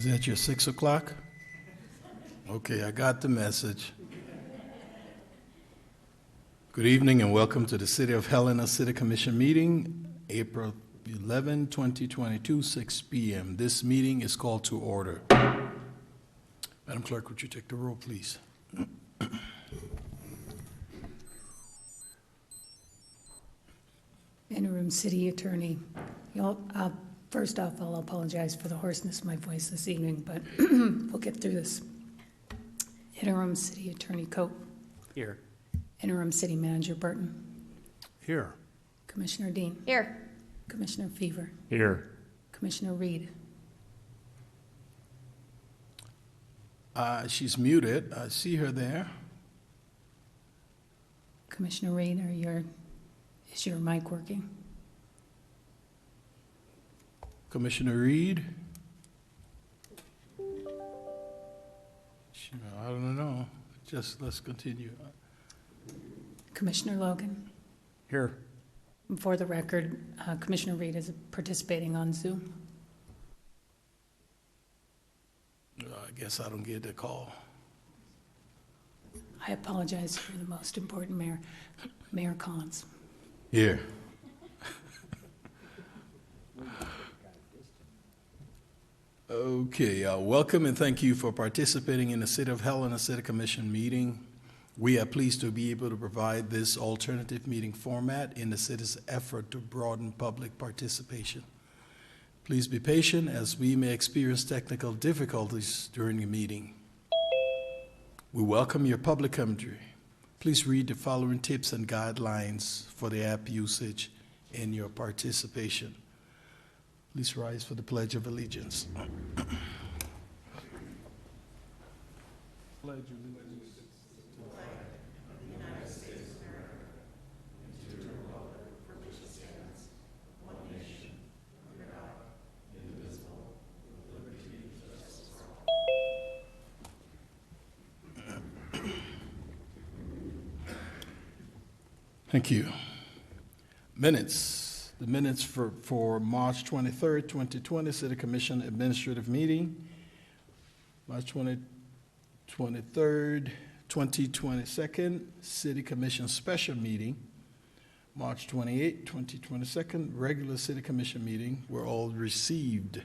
Is that your 6 o'clock? Okay, I got the message. Good evening and welcome to the City of Helena City Commission meeting, April 11, 2022, 6 p.m. This meeting is called to order. Madam Clerk, would you take the roll, please? Interim City Attorney. First off, I'll apologize for the hoarseness of my voice this evening, but we'll get through this. Interim City Attorney Cope. Here. Interim City Manager Burton. Here. Commissioner Dean. Here. Commissioner Fever. Here. Commissioner Reed. She's muted. I see her there. Commissioner Reed, is your mic working? Commissioner Reed? I don't know. Just let's continue. Commissioner Logan. Here. For the record, Commissioner Reed is participating on Zoom. I guess I don't get the call. I apologize for the most important mayor, Mayor Collins. Here. Okay, welcome and thank you for participating in the City of Helena City Commission meeting. We are pleased to be able to provide this alternative meeting format in the city's effort to broaden public participation. Please be patient as we may experience technical difficulties during the meeting. We welcome your public commentary. Please read the following tips and guidelines for the app usage and your participation. Please rise for the Pledge of Allegiance. Pledge of Allegiance to the flag of the United States of America and to the republic for which it stands, one nation, under God, indivisible, with liberty and justice for all. Thank you. Minutes. The minutes for March 23rd, 2020, City Commission Administrative Meeting, March 23rd, 2022, City Commission Special Meeting, March 28th, 2022, Regular City Commission Meeting were all received.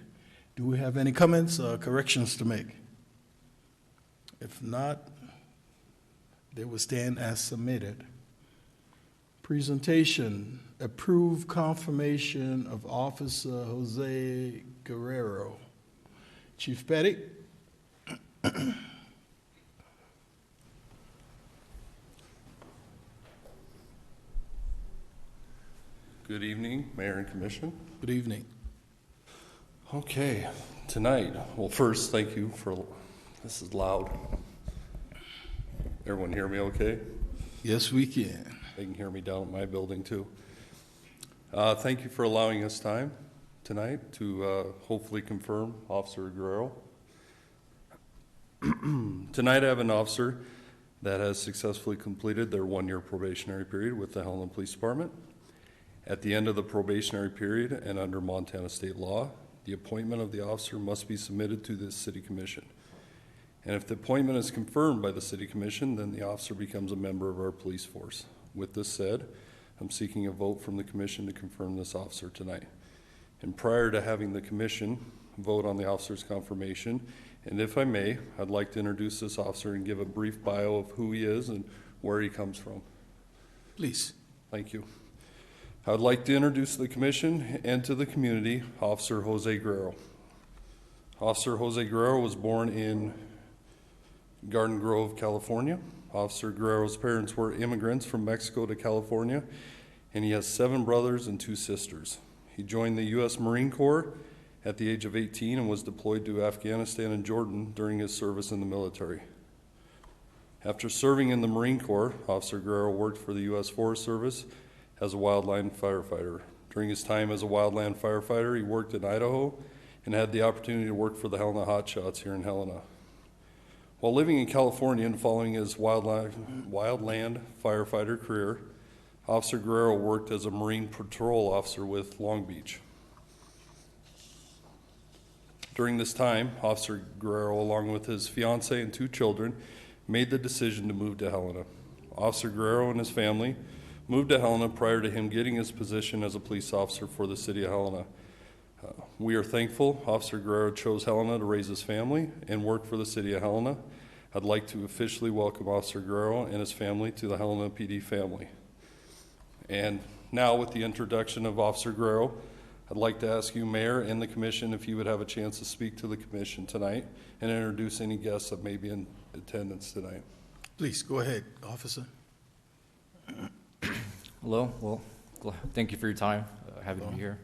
Do we have any comments or corrections to make? If not, they will stand as submitted. Presentation, approve confirmation of Officer Jose Guerrero. Chief Petty. Good evening, Mayor and Commission. Good evening. Okay, tonight, well first, thank you for, this is loud. Everyone hear me okay? Yes, we can. They can hear me down at my building too. Thank you for allowing us time tonight to hopefully confirm Officer Guerrero. Tonight I have an officer that has successfully completed their one-year probationary period with the Helena Police Department. At the end of the probationary period and under Montana state law, the appointment of the officer must be submitted to the City Commission. And if the appointment is confirmed by the City Commission, then the officer becomes a member of our police force. With this said, I'm seeking a vote from the Commission to confirm this officer tonight. And prior to having the Commission vote on the officer's confirmation, and if I may, I'd like to introduce this officer and give a brief bio of who he is and where he comes from. Please. Thank you. I would like to introduce to the Commission and to the community Officer Jose Guerrero. Officer Jose Guerrero was born in Garden Grove, California. Officer Guerrero's parents were immigrants from Mexico to California, and he has 7 brothers and 2 sisters. He joined the U.S. Marine Corps at the age of 18 and was deployed to Afghanistan and Jordan during his service in the military. After serving in the Marine Corps, Officer Guerrero worked for the U.S. Forest Service as a wildland firefighter. During his time as a wildland firefighter, he worked in Idaho and had the opportunity to work for the Helena Hotshots here in Helena. While living in California and following his wildland firefighter career, Officer Guerrero worked as a Marine patrol officer with Long Beach. During this time, Officer Guerrero, along with his fiancee and 2 children, made the decision to move to Helena. Officer Guerrero and his family moved to Helena prior to him getting his position as a police officer for the city of Helena. We are thankful Officer Guerrero chose Helena to raise his family and work for the city of Helena. I'd like to officially welcome Officer Guerrero and his family to the Helena PD family. And now, with the introduction of Officer Guerrero, I'd like to ask you, Mayor, and the Commission, if you would have a chance to speak to the Commission tonight and introduce any guests that may be in attendance tonight. Please, go ahead, officer. Hello. Well, thank you for your time. Happy to be here.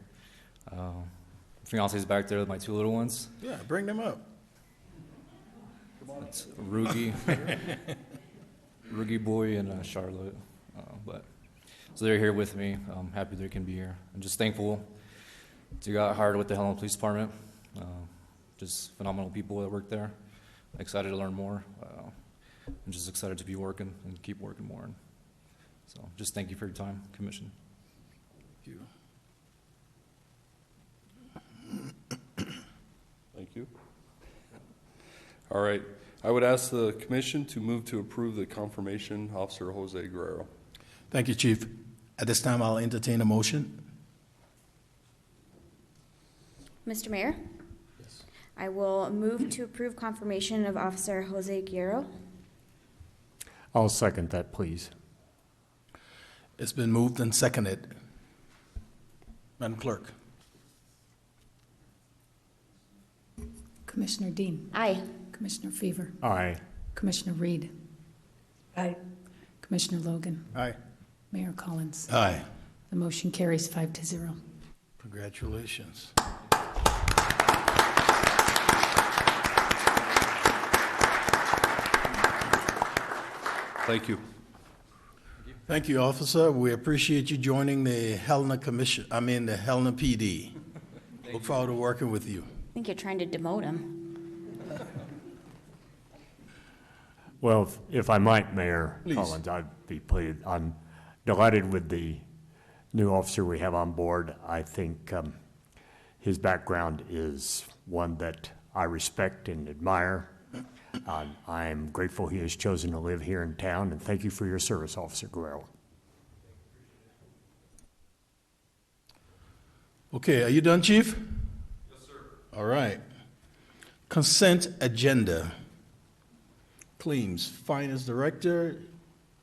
Fiance's back there with my 2 little ones. Yeah, bring them up. It's Rugi, Rugi boy, and Charlotte. So they're here with me. I'm happy they can be here. I'm just thankful to got hired with the Helena Police Department. Just phenomenal people that work there. Excited to learn more. I'm just excited to be working and keep working more. So just thank you for your time, Commission. Thank you. Thank you. All right. I would ask the Commission to move to approve the confirmation, Officer Jose Guerrero. Thank you, Chief. At this time, I'll entertain a motion. Mr. Mayor? Yes. I will move to approve confirmation of Officer Jose Guerrero. I'll second that, please. It's been moved and seconded. Madam Clerk. Commissioner Dean. Aye. Commissioner Fever. Aye. Commissioner Reed. Aye. Commissioner Logan. Aye. Mayor Collins. Aye. The motion carries 5-0. Congratulations. Thank you. Thank you, officer. We appreciate you joining the Helena Commission. The Helena PD. Look forward to working with you. I think you're trying to demote him. Well, if I might, Mayor Please. Collins, I'd be pleased. I'm delighted with the new officer we have on board. I think his background is one that I respect and admire. I'm grateful he has chosen to live here in town, and thank you for your service, Officer Guerrero. Okay, are you done, Chief? Yes, sir. All right. Consent agenda. Claims. Finance Director,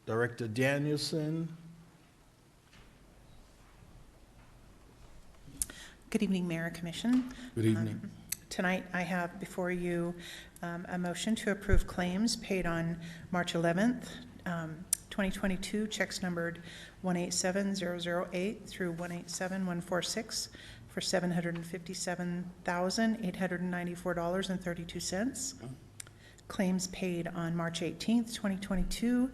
Director Danielson. Good evening, Mayor and Commission. Good evening. Tonight, I have before you a motion to approve claims paid on March 11th, 2022, checks numbered 187008 through 187146 for $757,894.32. Claims paid on March 18th, 2022,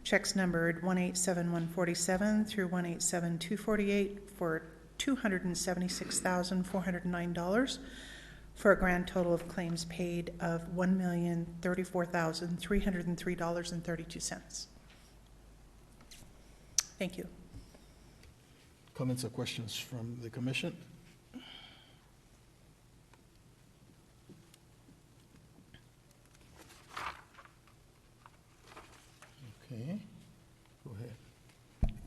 checks numbered 187147 through 187248 for $276,409 for a grand total of claims paid of $1,034,303.32. Thank you. Comments or questions from the commission? Okay, go ahead.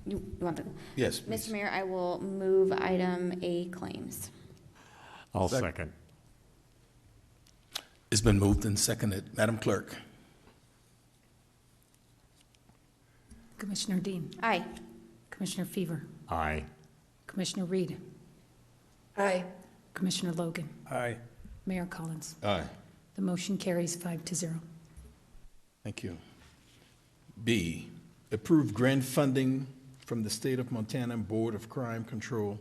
You want to? Yes, please. Mr. Mayor, I will move item A claims. I'll second. It's been moved and seconded. Madam Clerk. Commissioner Dean. Aye. Commissioner Fever. Aye. Commissioner Reed. Aye. Commissioner Logan. Aye. Mayor Collins. Aye. The motion carries 5-0. Thank you. B, approve grant funding from the State of Montana Board of Crime Control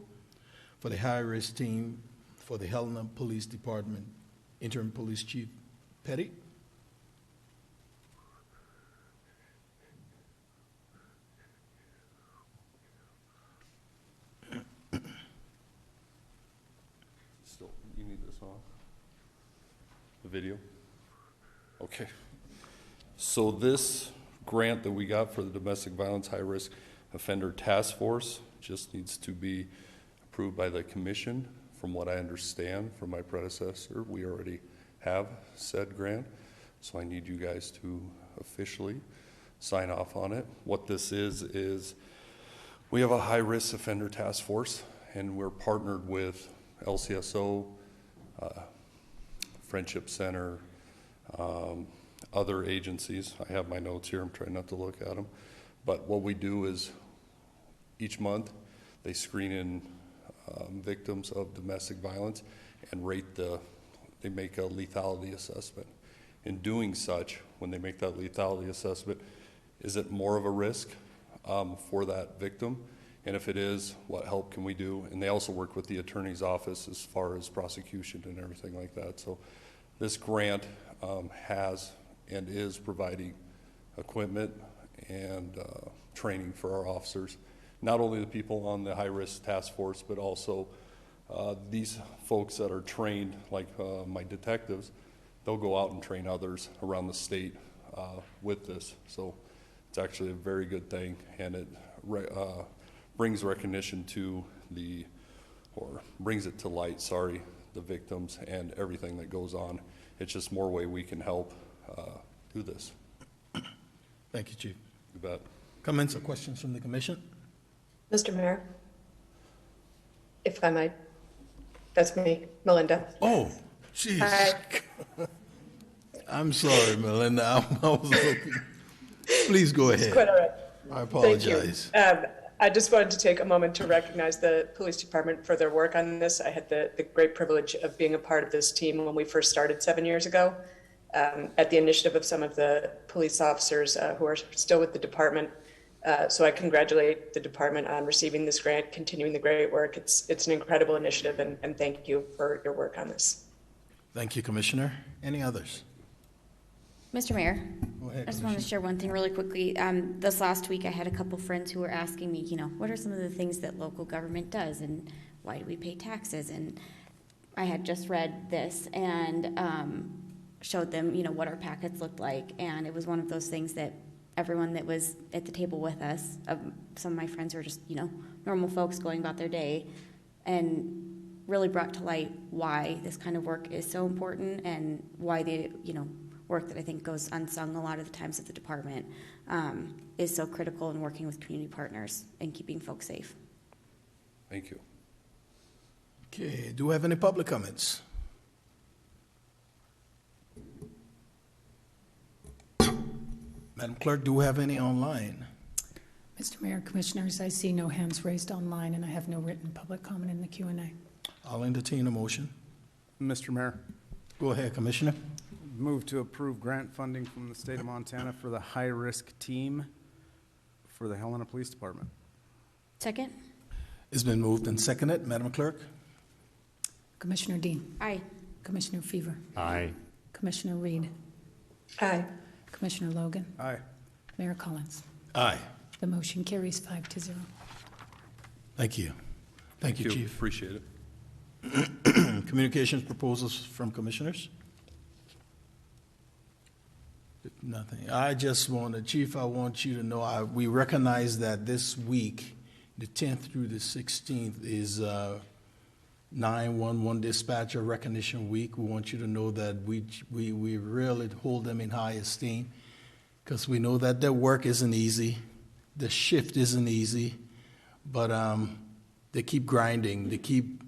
for the high-risk team for the Helena Police Department. Interim Police Chief Petty. Still, you need this on? The video? Okay. So this grant that we got for the Domestic Violence High Risk Offender Task Force just needs to be approved by the Commission From what I understand from my predecessor, we already have said grant, so I need you guys to officially sign off on it. What this is we have a high-risk offender task force, and we're partnered with LCSO, Friendship Center, other agencies. I have my notes here. I'm trying not to look at them. But what we do is each month they screen in victims of domestic violence and they make a lethality assessment. In doing such, when they make that lethality assessment, is it more of a risk for that victim? And if it is, what help can we do? And they also work with the attorney's office as far as prosecution and everything like that. So this grant has and is providing equipment and training for our officers, not only the people on the high-risk task force, but also these folks that are trained, like my detectives. They'll go out and train others around the state with this. So it's actually a very good thing, and it brings recognition to brings it to light, the victims and everything that goes on. It's just more way we can help do this. Thank you, Chief. You bet. Comments or questions from the commission? Mr. Mayor, if I might, that's me, Melinda. Oh, jeez. Hi. I'm sorry, Melinda. I was looking. Please go ahead. Quite all right. I apologize. Thank you. I just wanted to take a moment to recognize the police department for their work on this. I had the great privilege of being a part of this team when we first started 7 years ago, at the initiative of some of the police officers who are still with the department. So I congratulate the department on receiving this grant, continuing the great work. It's an incredible initiative, and thank you for your work on this. Thank you, Commissioner. Any others? Mr. Mayor, Go ahead, I just wanted to share one thing really quickly. This last week, I had a couple friends who were asking me, what are some of the things that local government does, and why do we pay taxes? And I had just read this and showed them, what our packets looked like, and it was one of those things that everyone that was at the table with us, some of my friends were just, normal folks going about their day, and really brought to light why this kind of work is so important and why the, work that I think goes unsung a lot of the times at the department is so critical in working with community partners and keeping folks safe. Thank you. Okay, do we have any public comments? Madam Clerk, do we have any online? Mr. Mayor, Commissioners, I see no hands raised online, and I have no written public comment in the Q&A. I'll entertain a motion. Mr. Mayor, Go ahead, Commissioner. move to approve grant funding from the state of Montana for the high-risk team for the Helena Police Department. Second? It's been moved and seconded. Madam Clerk? Commissioner Dean, Aye. Commissioner Fever, Aye. Commissioner Reed, Aye. Commissioner Logan, Aye. Mayor Collins. Aye. The motion carries 5-0. Thank you. Thank you, Chief. Appreciate it. Communications proposals from commissioners? Nothing. I just wanted, Chief, I want you to know, we recognize that this week, the 10th through the 16th, is 911 Dispatcher Recognition Week. We want you to know that we really hold them in high esteem, because we know that their work isn't easy. The shift isn't easy, but they keep grinding. They keep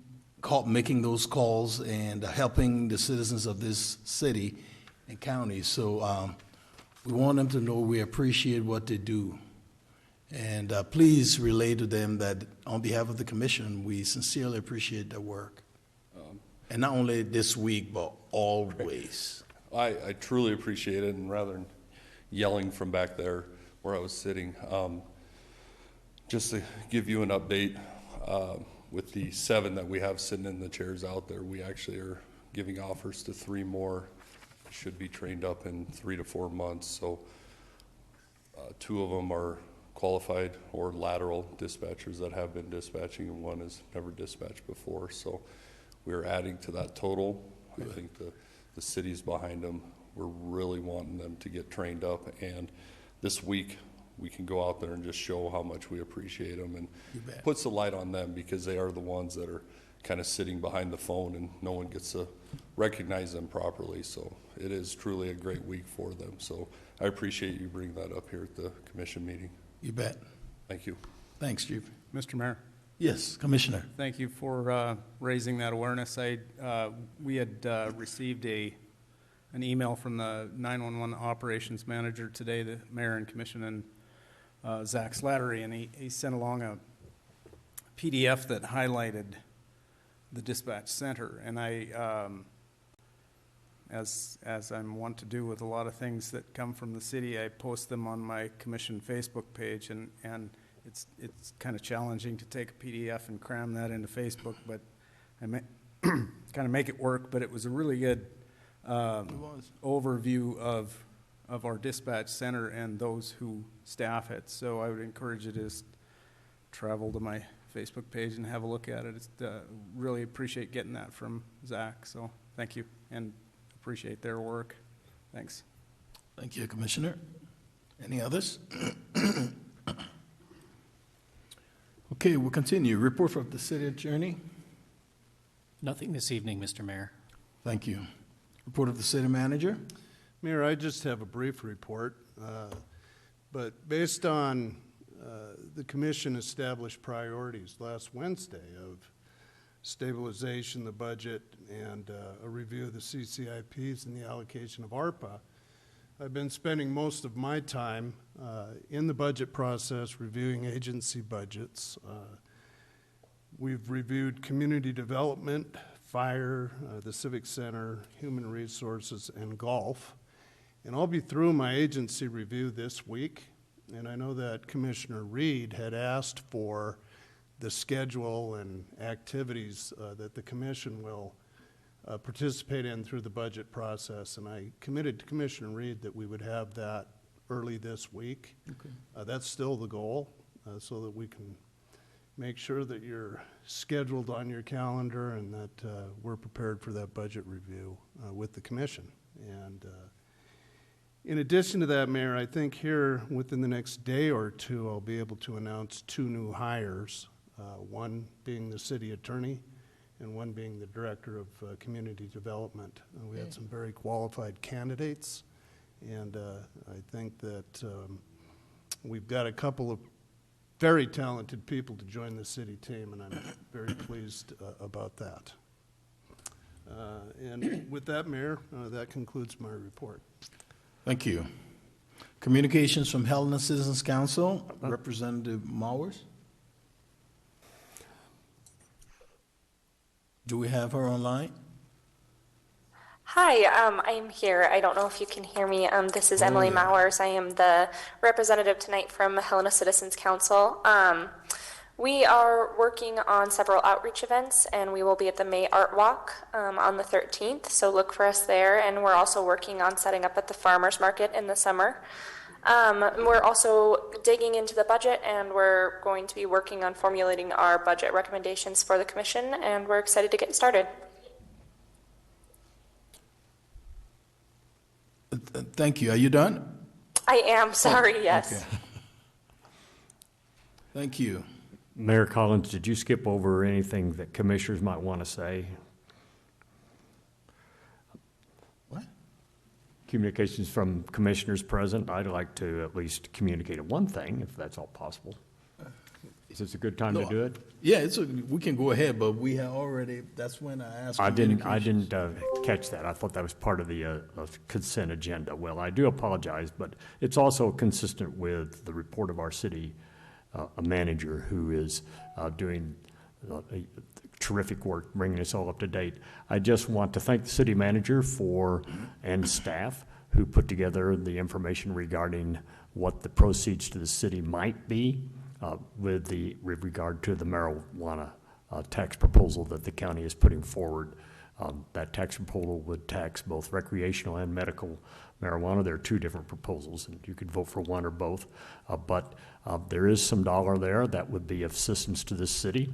making those calls and helping the citizens of this city and county. So we want them to know we appreciate what they do. And please relay to them that on behalf of the commission, we sincerely appreciate their work. And not only this week, but always. I truly appreciate it, and rather than yelling from back there where I was sitting, just to give you an update, with the 7 that we have sitting in the chairs out there, we actually are giving offers to 3 more. Should be trained up in 3 to 4 months. So 2 of them are qualified or lateral dispatchers that have been dispatching, and 1 has never dispatched before. So we're adding to that total. Good. I think the city's behind them. We're really wanting them to get trained up, and this week we can go out there and just show how much we appreciate them, and puts the light on them, because they are the ones that are kind of sitting behind the phone and no one gets to recognize them properly. So it is truly a great week for them. So I appreciate you bringing that up here at the commission meeting. You bet. Thank you. Thanks, Chief. Mr. Mayor, Yes, Commissioner. thank you for raising that awareness. We had received an email from the 911 operations manager today, the mayor and commission, and Zach Slattery, and he sent along a PDF that highlighted the dispatch center. And I, as I'm wont to do with a lot of things that come from the city, I post them on my commission Facebook page, and it's kind of challenging to take a PDF and cram that into Facebook, but I kind of make it work. But it was a really good overview of our dispatch center and those who staff it. So I would encourage you to just travel to my Facebook page and have a look at it. It's really appreciate getting that from Zach. So thank you, and appreciate their work. Thanks. Thank you, Commissioner. Any others? Okay, we'll continue. Report from the city attorney. Nothing this evening, Mr. Mayor. Thank you. Report of the city manager. Mayor, I just have a brief report, but based on the commission established priorities last Wednesday of stabilization, the budget, and a review of the CCIPs and the allocation of ARPA, I've been spending most of my time in the budget process reviewing agency budgets. We've reviewed community development, fire, the civic center, human resources, and golf. And I'll be through my agency review this week. And I know that Commissioner Reed had asked for the schedule and activities that the commission will participate in through the budget process. And I committed to Commissioner Reed that we would have that early this week. Okay. That's still the goal, so that we can make sure that you're scheduled on your calendar and that we're prepared for that budget review with the commission. And in addition to that, Mayor, I think here within the next day or two, I'll be able to announce 2 new hires, one being the city attorney and one being the director of community development. We had some very qualified candidates, and I think that we've got a couple of very talented people to join the city team, and I'm very pleased about that. And with that, Mayor, that concludes my report. Thank you. Communications from Helena Citizens Council, Representative Mowers. Do we have her online? Hi, I'm here. I don't know if you can hear me. This is Emily Mowers. I am the representative tonight from Helena Citizens Council. We are working on several outreach events, and we will be at the May Art Walk on the 13th, so look for us there. And we're also working on setting up at the Farmers Market in the summer. We're also digging into the budget, and we're going to be working on formulating our budget recommendations for the commission, and we're excited to get started. Thank you. Are you done? I am, sorry, yes. Okay. Thank you. Mayor Collins, did you skip over anything that commissioners might want to say? What? Communications from commissioners present. I'd like to at least communicate one thing, if that's all possible. Is this a good time to do it? Yeah, we can go ahead, but we have already, that's when I asked. I didn't catch that. I thought that was part of the consent agenda. Well, I do apologize, but it's also consistent with the report of our city manager, who is doing terrific work bringing us all up to date. I just want to thank the city manager and staff who put together the information regarding what the proceeds to the city might be with regard to the marijuana tax proposal that the county is putting forward. That tax proposal would tax both recreational and medical marijuana. There are 2 different proposals, and you could vote for one or both. But there is some dollar there that would be of assistance to the city.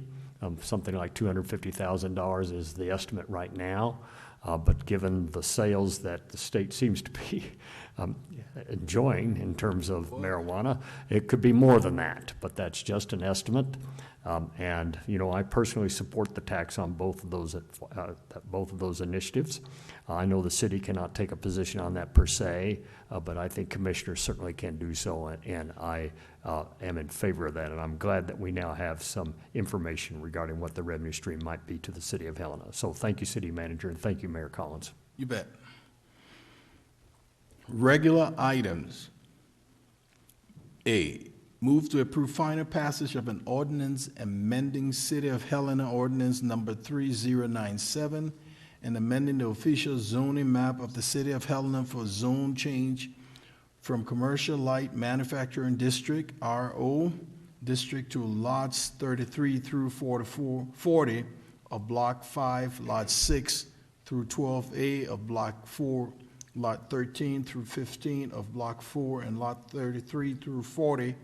Something like $250,000 is the estimate right now. But given the sales that the state seems to be enjoying in terms of marijuana. It could be more than that, but that's just an estimate. And I personally support the tax on both of those initiatives. I know the city cannot take a position on that per se, but I think commissioners certainly can do so, and I am in favor of that. And I'm glad that we now have some information regarding what the revenue stream might be to the city of Helena. So thank you, City Manager, and thank you, Mayor Collins. You bet. Regular items. A, move to approve final passage of an ordinance amending City of Helena Ordinance number 3097 and amending the official zoning map of the City of Helena for zone change from Commercial Light Manufacturing District, RO, District to lots 33 through 40 of Block 5, Lot 6 through 12A of Block 4, Lot 13 through 15 of Block 4, and Lot 33 through 40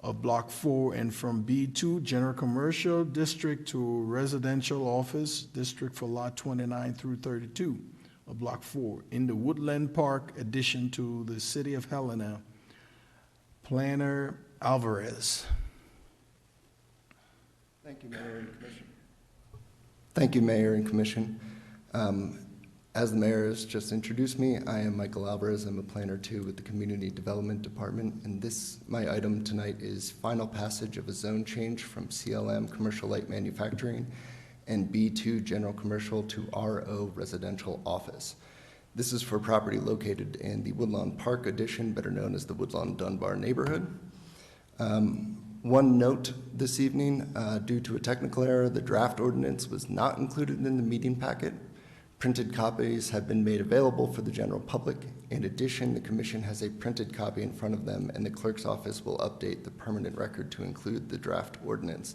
of Block 4, and from B2 General Commercial District to Residential Office District for Lot 29 through 32 of Block 4 in the Woodland Park addition to the City of Helena. Planner Alvarez. Thank you, Mayor and Commission. Thank you, Mayor and Commission. As the Mayor has just introduced me, I am Michael Alvarez. I'm a Planner 2 with the Community Development Department, and my item tonight is final passage of a zone change from CLM, Commercial Light Manufacturing, and B2 General Commercial to RO Residential Office. This is for property located in the Woodlawn Park addition, better known as the Woodlawn Dunbar neighborhood. One note this evening, due to a technical error, the draft ordinance was not included in the meeting packet. Printed copies have been made available for the general public. In addition, the Commission has a printed copy in front of them, and the clerk's office will update the permanent record to include the draft ordinance.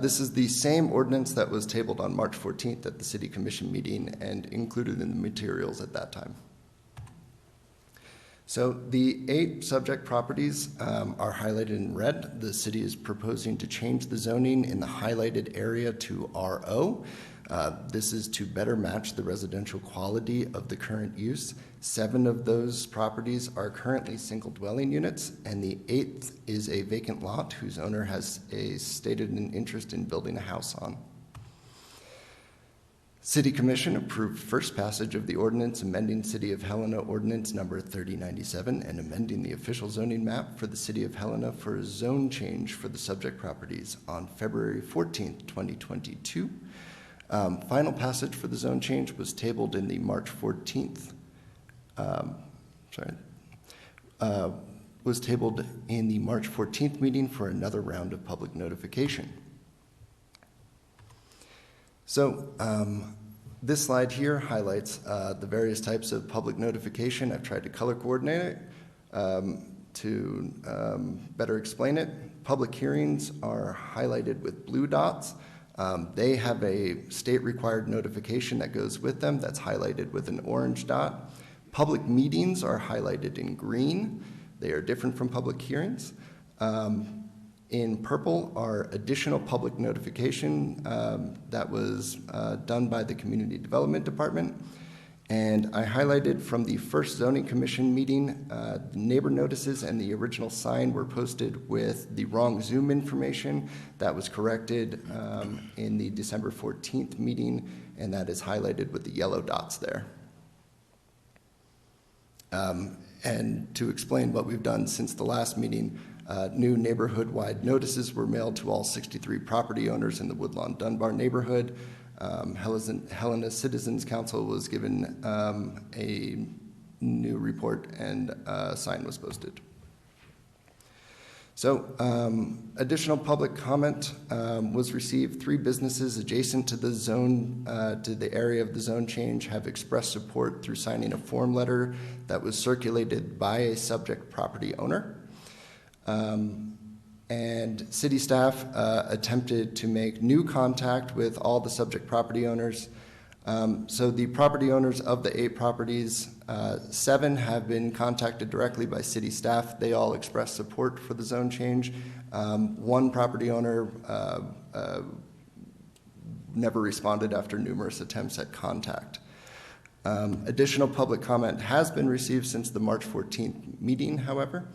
This is the same ordinance that was tabled on March 14th at the City Commission meeting and included in the materials at that time. So the 8 subject properties are highlighted in red. The city is proposing to change the zoning in the highlighted area to RO. This is to better match the residential quality of the current use. 7 of those properties are currently single dwelling units, and the 8th is a vacant lot whose owner has stated an interest in building a house on. City Commission approved first passage of the ordinance amending City of Helena Ordinance number 3097 and amending the official zoning map for the City of Helena for a zone change for the subject properties on February 14th, 2022. Final passage for the zone change was tabled in the March 14th, was tabled in the March 14th meeting for another round of public notification. So this slide here highlights the various types of public notification. I've tried to color coordinate it to better explain it. Public hearings are highlighted with blue dots. They have a state-required notification that goes with them that's highlighted with an orange dot. Public meetings are highlighted in green. They are different from public hearings. In purple are additional public notification that was done by the Community Development Department. And I highlighted from the first Zoning Commission meeting, the neighbor notices and the original sign were posted with the wrong Zoom information. That was corrected in the December 14th meeting, and that is highlighted with the yellow dots there. And to explain what we've done since the last meeting, new neighborhood-wide notices were mailed to all 63 property owners in the Woodlawn Dunbar neighborhood. Helena Citizens Council was given a new report, and a sign was posted. So additional public comment was received. 3 businesses adjacent to the zone, to the area of the zone change, have expressed support through signing a form letter that was circulated by a subject property owner. And city staff attempted to make new contact with all the subject property owners. So the property owners of the 8 properties, 7 have been contacted directly by city staff. They all expressed support for the zone change. 1 property owner never responded after numerous attempts at contact. Additional public comment has been received since the March 14th meeting, however.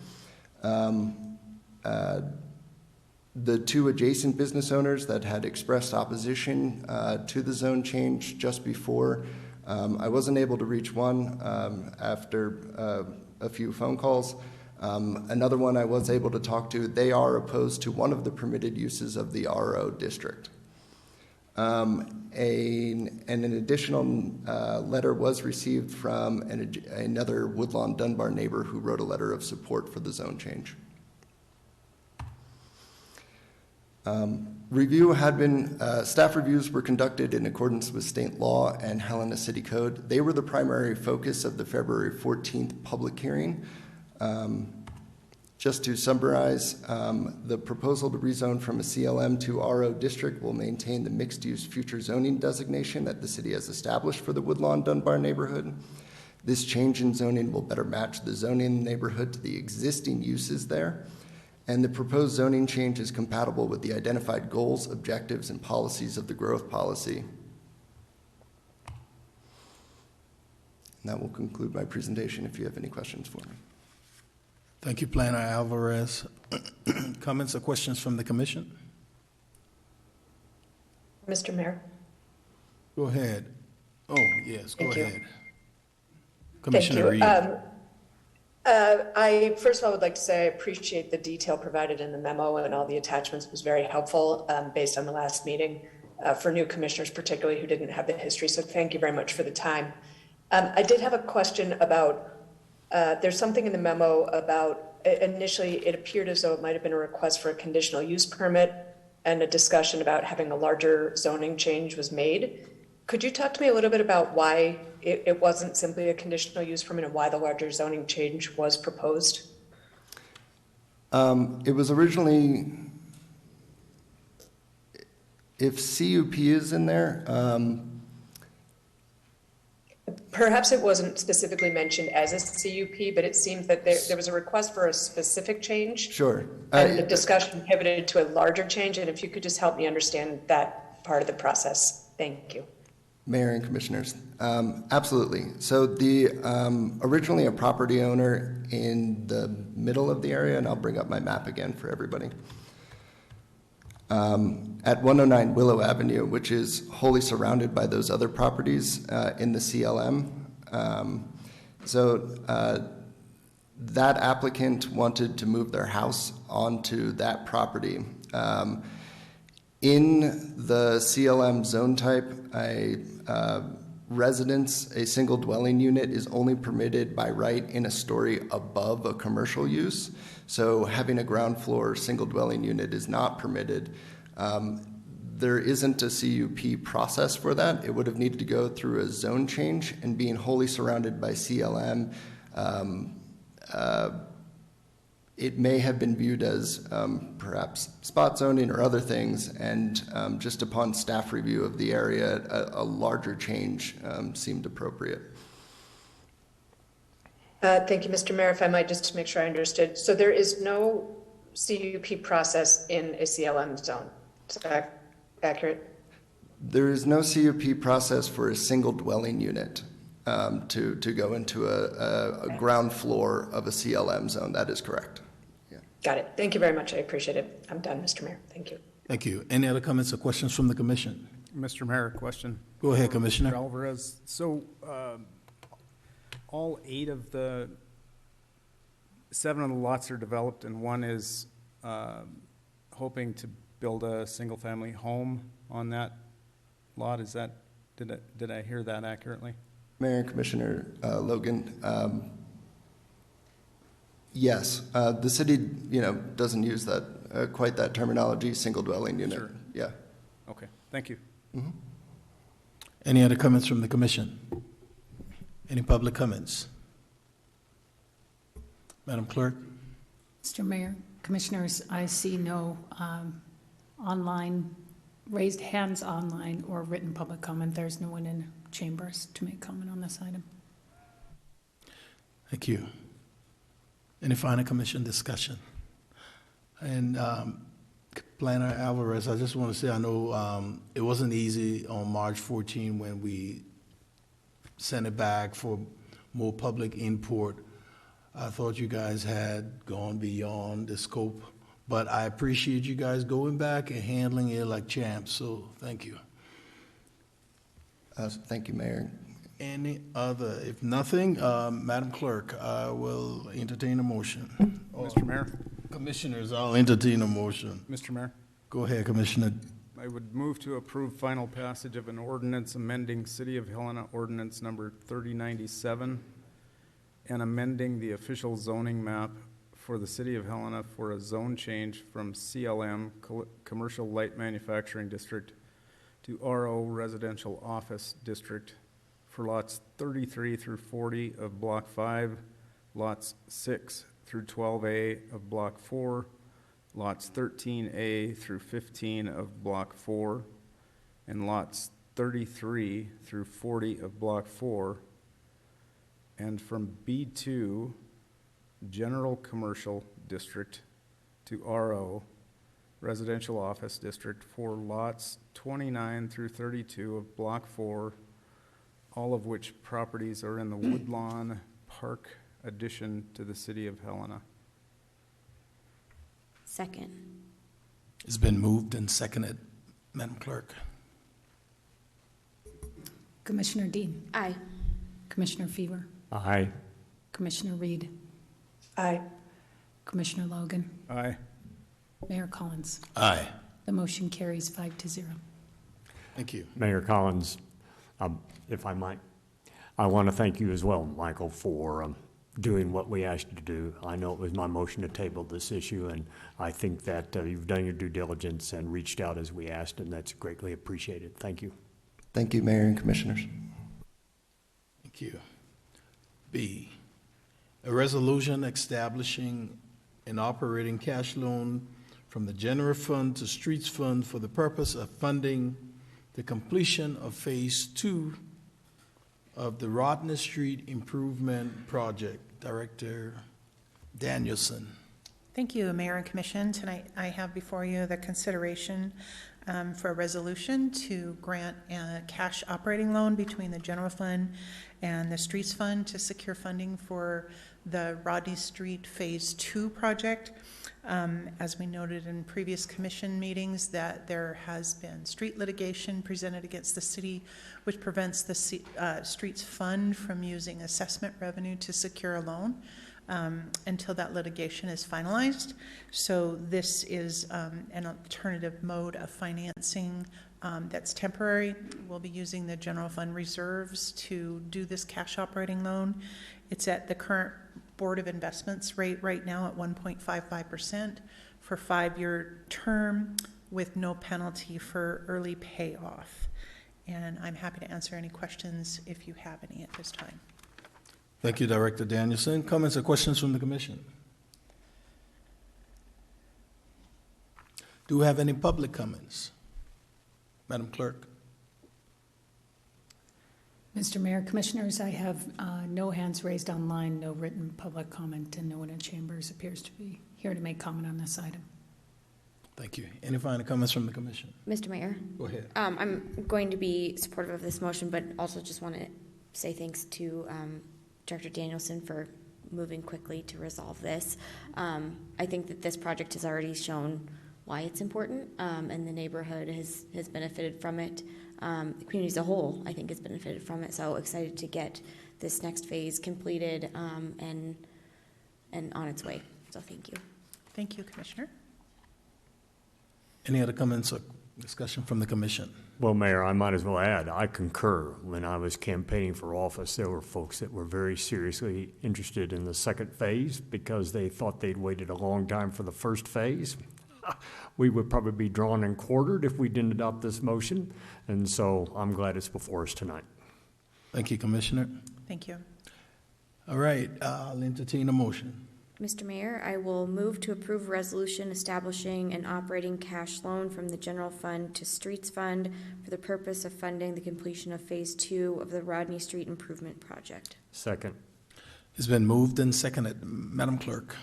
The two adjacent business owners that had expressed opposition to the zone change just before, I wasn't able to reach one after a few phone calls. Another one I was able to talk to, they are opposed to one of the permitted uses of the RO district. And an additional letter was received from another Woodlawn Dunbar neighbor who wrote a letter of support for the zone change. Staff reviews were conducted in accordance with state law and Helena City Code. They were the primary focus of the February 14th public hearing. Just to summarize, the proposal to rezone from a CLM to RO district will maintain the mixed-use future zoning designation that the city has established for the Woodlawn Dunbar neighborhood. This change in zoning will better match the zoning in the neighborhood to the existing uses there. And the proposed zoning change is compatible with the identified goals, objectives, and policies of the growth policy. And that will conclude my presentation if you have any questions for me. Thank you, Planner Alvarez. Comments or questions from the commission? Mr. Mayor? Go ahead. Oh, yes, go Thank you. ahead. Commissioner Reed. I first of all would like to say I appreciate the detail provided in the memo, and all the attachments was very helpful based on the last meeting for new commissioners, particularly who didn't have the history. So thank you very much for the time. I did have a question about, there's something in the memo about, initially it appeared as though it might have been a request for a conditional use permit and a discussion about having a larger zoning change was made. Could you talk to me a little bit about why it wasn't simply a conditional use permit and why the larger zoning change was proposed? It was originally, if CUP is in there, perhaps it wasn't specifically mentioned as a CUP, but it seems that there was a request for a specific change. Sure. And the discussion pivoted to a larger change, and if you could just help me understand that part of the process. Thank you. Mayor and Commissioners, absolutely. So the originally a property owner in the middle of the area, and I'll bring up my map again for everybody. At 109 Willow Avenue, which is wholly surrounded by those other properties in the CLM. That applicant wanted to move their house onto that property. In the CLM zone type, a single dwelling unit is only permitted by right in a story above a commercial use. So having a ground floor single dwelling unit is not permitted. There isn't a CUP process for that. It would have needed to go through a zone change, and being wholly surrounded by CLM, it may have been viewed as perhaps spot zoning or other things, and just upon staff review of the area, a larger change seemed appropriate. Thank you, Mr. Mayor. If I might, just to make sure I understood. So there is no CUP process in a CLM zone. Is that accurate? There is no CUP process for a single dwelling unit to go into a ground floor of a CLM zone. That is correct. Yeah. Got it. Thank you very much. I appreciate it. I'm done, Mr. Mayor. Thank you. Thank you. Any other comments or questions from the commission? Mr. Mayor, question. Go ahead, Commissioner. Mr. Alvarez. So all 8 of the 7 of the lots are developed, and one is hoping to build a single-family home on that lot. Is that, did I hear that accurately? Mayor and Commissioner Logan, yes, the city, doesn't use that quite that terminology, single dwelling unit. Sure. Yeah. Okay. Thank you. Mm-hmm. Any other comments from the commission? Any public comments? Madam Clerk? Mr. Mayor, Commissioners, I see no raised hands online or written public comment. There's no one in chambers to make comment on this item. Thank you. Any final commission discussion? And Planner Alvarez, I just want to say, I know it wasn't easy on March 14 when we sent it back for more public input. I thought you guys had gone beyond the scope, but I appreciate you guys going back and handling it like champs, so thank you. Thank you, Mayor. Any other? If nothing, Madam Clerk, I will entertain a motion. Mr. Mayor? Commissioners, I'll entertain a motion. Mr. Mayor? Go ahead, Commissioner. I would move to approve final passage of an ordinance amending City of Helena Ordinance Number 3097 and amending the official zoning map for the City of Helena for a zone change from CLM, Commercial Light Manufacturing District, to RO Residential Office District for lots 33 through 40 of Block 5, lots 6 through 12A of Block 4, lots 13A through 15 of Block 4, and lots 33 through 40 of Block 4, and from B2, General Commercial District, to RO, Residential Office District, for lots 29 through 32 of Block 4, all of which properties are in the Woodlawn Park addition to the City of Helena. Second. It's been moved and seconded. Madam Clerk. Commissioner Dean. Aye. Commissioner Fever. Aye. Commissioner Reed. Aye. Commissioner Logan. Aye. Mayor Collins. Aye. The motion carries 5-0. Thank you. Mayor Collins, if I might, I want to thank you as well, Michael, for doing what we asked you to do. I know it was my motion to table this issue, and I think that you've done your due diligence and reached out as we asked, and that's greatly appreciated. Thank you. Thank you, Mayor and Commissioners. Thank you. B, a resolution establishing an operating cash loan from the general fund to streets fund for the purpose of funding the completion of phase 2 of the Rodney Street Improvement Project. Director Danielson. Thank you, Mayor and Commission. Tonight I have before you the consideration for a resolution to grant a cash operating loan between the general fund and the streets fund to secure funding for the Rodney Street Phase 2 project. As we noted in previous commission meetings, that there has been street litigation presented against the city, which prevents the streets fund from using assessment revenue to secure a loan until that litigation is finalized. So this is an alternative mode of financing that's temporary. We'll be using the general fund reserves to do this cash operating loan. It's at the current Board of Investments rate right now at 1.55% for 5-year term with no penalty for early payoff. And I'm happy to answer any questions if you have any at this time. Thank you, Director Danielson. Comments or questions from the Commission? Do we have any public comments? Madam Clerk. Mr. Mayor, Commissioners, I have no hands raised online, no written public comment, and no one in chambers appears to be here to make comment on this item. Thank you. Any final comments from the Commission? Mr. Mayor? Go ahead. I'm going to be supportive of this motion, but also just want to say thanks to Director Danielson for moving quickly to resolve this. I think that this project has already shown why it's important, and the neighborhood has benefited from it. The community as a whole, I think, has benefited from it. So excited to get this next phase completed and on its way. So thank you. Thank you, Commissioner. Any other comments or discussion from the Commission? Well, Mayor, I might as well add, I concur. When I was campaigning for office, there were folks that were very seriously interested in the second phase because they thought they'd waited a long time for the first phase. We would probably be drawn and quartered if we didn't adopt this motion, and so I'm glad it's before us tonight. Thank you, Commissioner. Thank you. All right, I'll entertain a motion. Mr. Mayor, I will move to approve a resolution establishing an operating cash loan from the general fund to streets fund for the purpose of funding the completion of phase 2 of the Rodney Street Improvement Project. Second. It's been moved and seconded. Madam Clerk.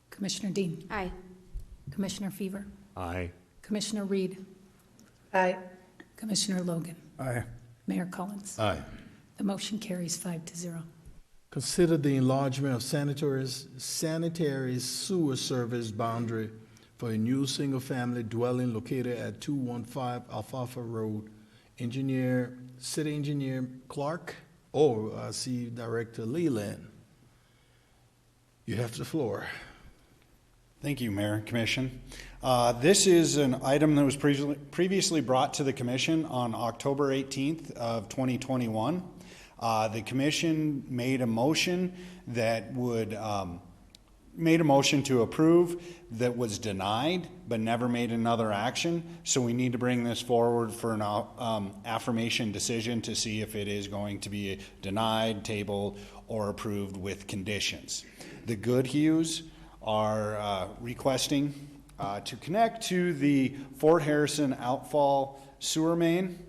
Commissioner Dean. Aye. Commissioner Fever. Aye. Commissioner Reed. Aye. Commissioner Logan. Aye. Mayor Collins. Aye. The motion carries 5-0. Consider the enlargement of sanitary sewer service boundary for a new single-family dwelling located at 215 Alfalfa Road. City Engineer Clark, or I see Director Leland. You have the floor. Thank you, Mayor and Commission. This is an item that was previously brought to the Commission on October 18th of 2021. The Commission made a motion to approve that was denied, but never made another action. So we need to bring this forward for an affirmation decision to see if it is going to be denied, tabled, or approved with conditions. The Goodhues are requesting to connect to the Fort Harrison Outfall sewer main.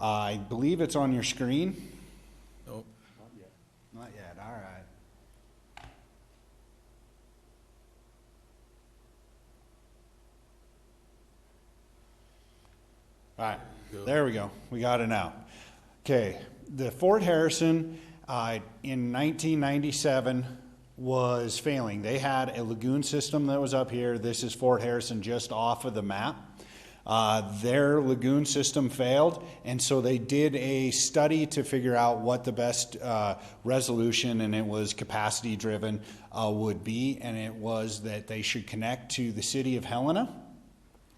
I believe it's on your screen. Nope. Not yet, all right. All right, there we go. We got it now. Okay, the Fort Harrison in 1997 was failing. They had a lagoon system that was up here. This is Fort Harrison just off of the map. Their lagoon system failed, and so they did a study to figure out what the best resolution, and it was capacity driven, would be, and it was that they should connect to the city of Helena.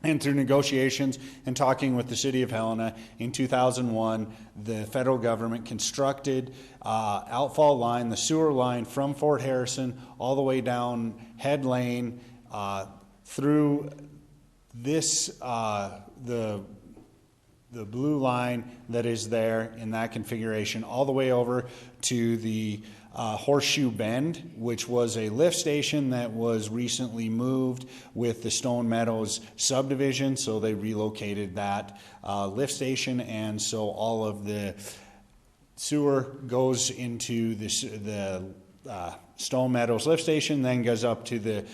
And through negotiations and talking with the city of Helena in 2001, the federal government constructed Outfall line, the sewer line from Fort Harrison all the way down Head Lane through this, the blue line that is there in that configuration, all the way over to the Horseshoe Bend, which was a lift station that was recently moved with the Stone Meadows subdivision, so they relocated that lift station, and so all of the sewer goes into the Stone Meadows lift station, then goes up to the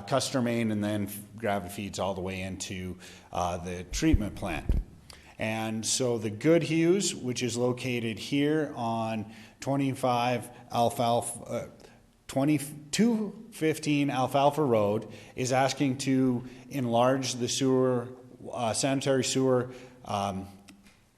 Custer Main, and then gravity feeds all the way into the treatment plant. And so the Goodhues, which is located here on 2215 Alfalfa Road, is asking to enlarge the sewer, sanitary sewer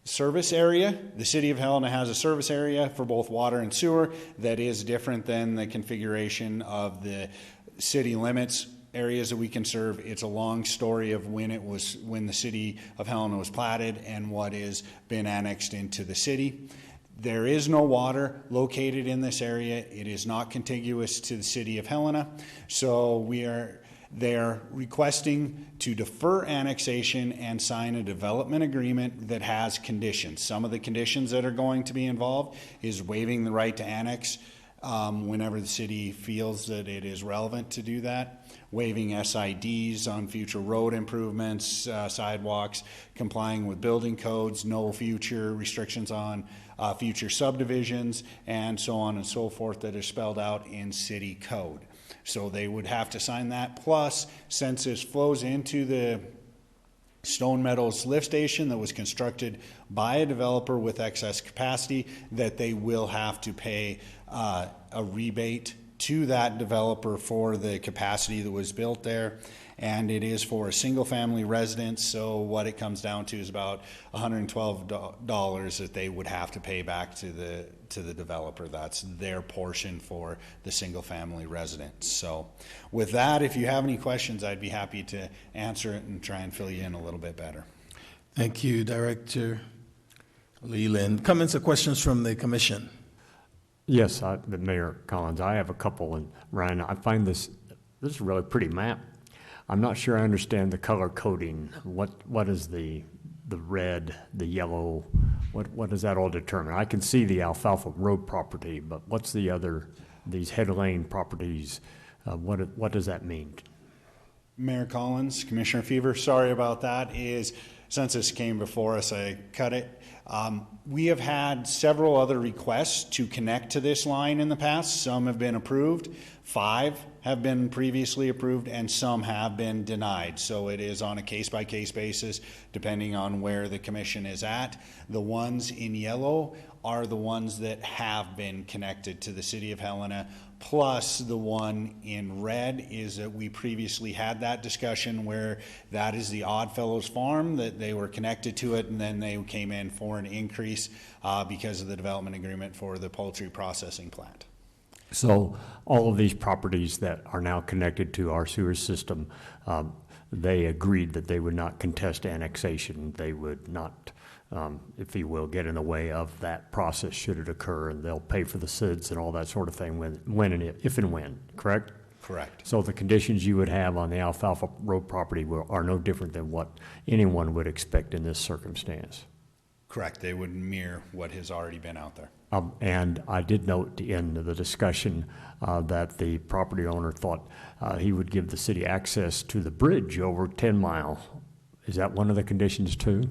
service area. The city of Helena has a service area for both water and sewer that is different than the configuration of the city limits areas that we can serve. It's a long story of when the city of Helena was platted and what has been annexed into the city. There is no water located in this area. It is not contiguous to the city of Helena. So they're requesting to defer annexation and sign a development agreement that has conditions. Some of the conditions that are going to be involved is waiving the right to annex whenever the city feels that it is relevant to do that, waiving SIDs on future road improvements, sidewalks, complying with building codes, no future restrictions on future subdivisions, and so on and so forth that are spelled out in city code. So they would have to sign that. Plus, since this flows into the Stone Meadows lift station that was constructed by a developer with excess capacity, that they will have to pay a rebate to that developer for the capacity that was built there. And it is for a single family residence, so what it comes down to is about $112 that they would have to pay back to the developer. That's their portion for the single family residence. So with that, if you have any questions, I'd be happy to answer it and try and fill you in a little bit better. Thank you, Director Leland. Comments or questions from the commission? Yes, the Mayor Collins, I have a couple, and Ryan, I find this is a really pretty map. I'm not sure I understand the color coding. What is the red, the yellow? What does that all determine? I can see the Alfalfa Road property, but what's the other, these Head Lane properties? What does that mean? Mayor Collins, Commissioner Fever, sorry about that, is since this came before us, I cut it. We have had several other requests to connect to this line in the past. Some have been approved, 5 have been previously approved, and some have been denied. So it is on a case-by-case basis, depending on where the commission is at. The ones in yellow are the ones that have been connected to the city of Helena, plus the one in red is that we previously had that discussion where that is the Oddfellows farm, that they were connected to it, and then they came in for an increase because of the development agreement for the poultry processing plant. So all of these properties that are now connected to our sewer system, they agreed that they would not contest annexation. They would not, if you will, get in the way of that process should it occur, and they'll pay for the SIDS and all that sort of thing when and if and when, correct? Correct. So the conditions you would have on the Alfalfa Road property are no different than what anyone would expect in this circumstance. Correct. They would mirror what has already been out there. And I did note in the discussion that the property owner thought he would give the city access to the bridge over 10 Mile. Is that one of the conditions too?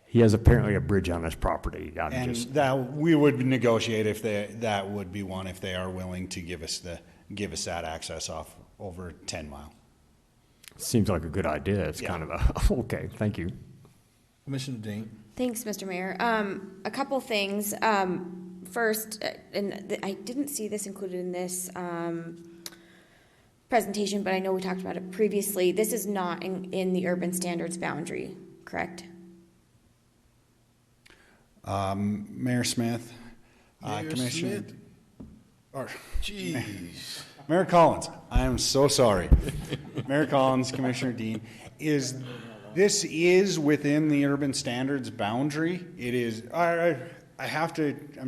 He has apparently a bridge on his property. That we would negotiate if that would be one if they are willing to give us that access off over 10 Mile. Seems like a good idea. It's kind of a okay. Thank you, Commissioner Dean. Thanks, Mr. Mayor. A couple things. First, and I didn't see this included in this presentation, but I know we talked about it previously. This is not in the urban standards boundary, correct? Mayor Smith, Commissioner. Jeez. Mayor Collins, I am so sorry. Mayor Collins, Commissioner Dean, this is within the urban standards boundary. It is, I'm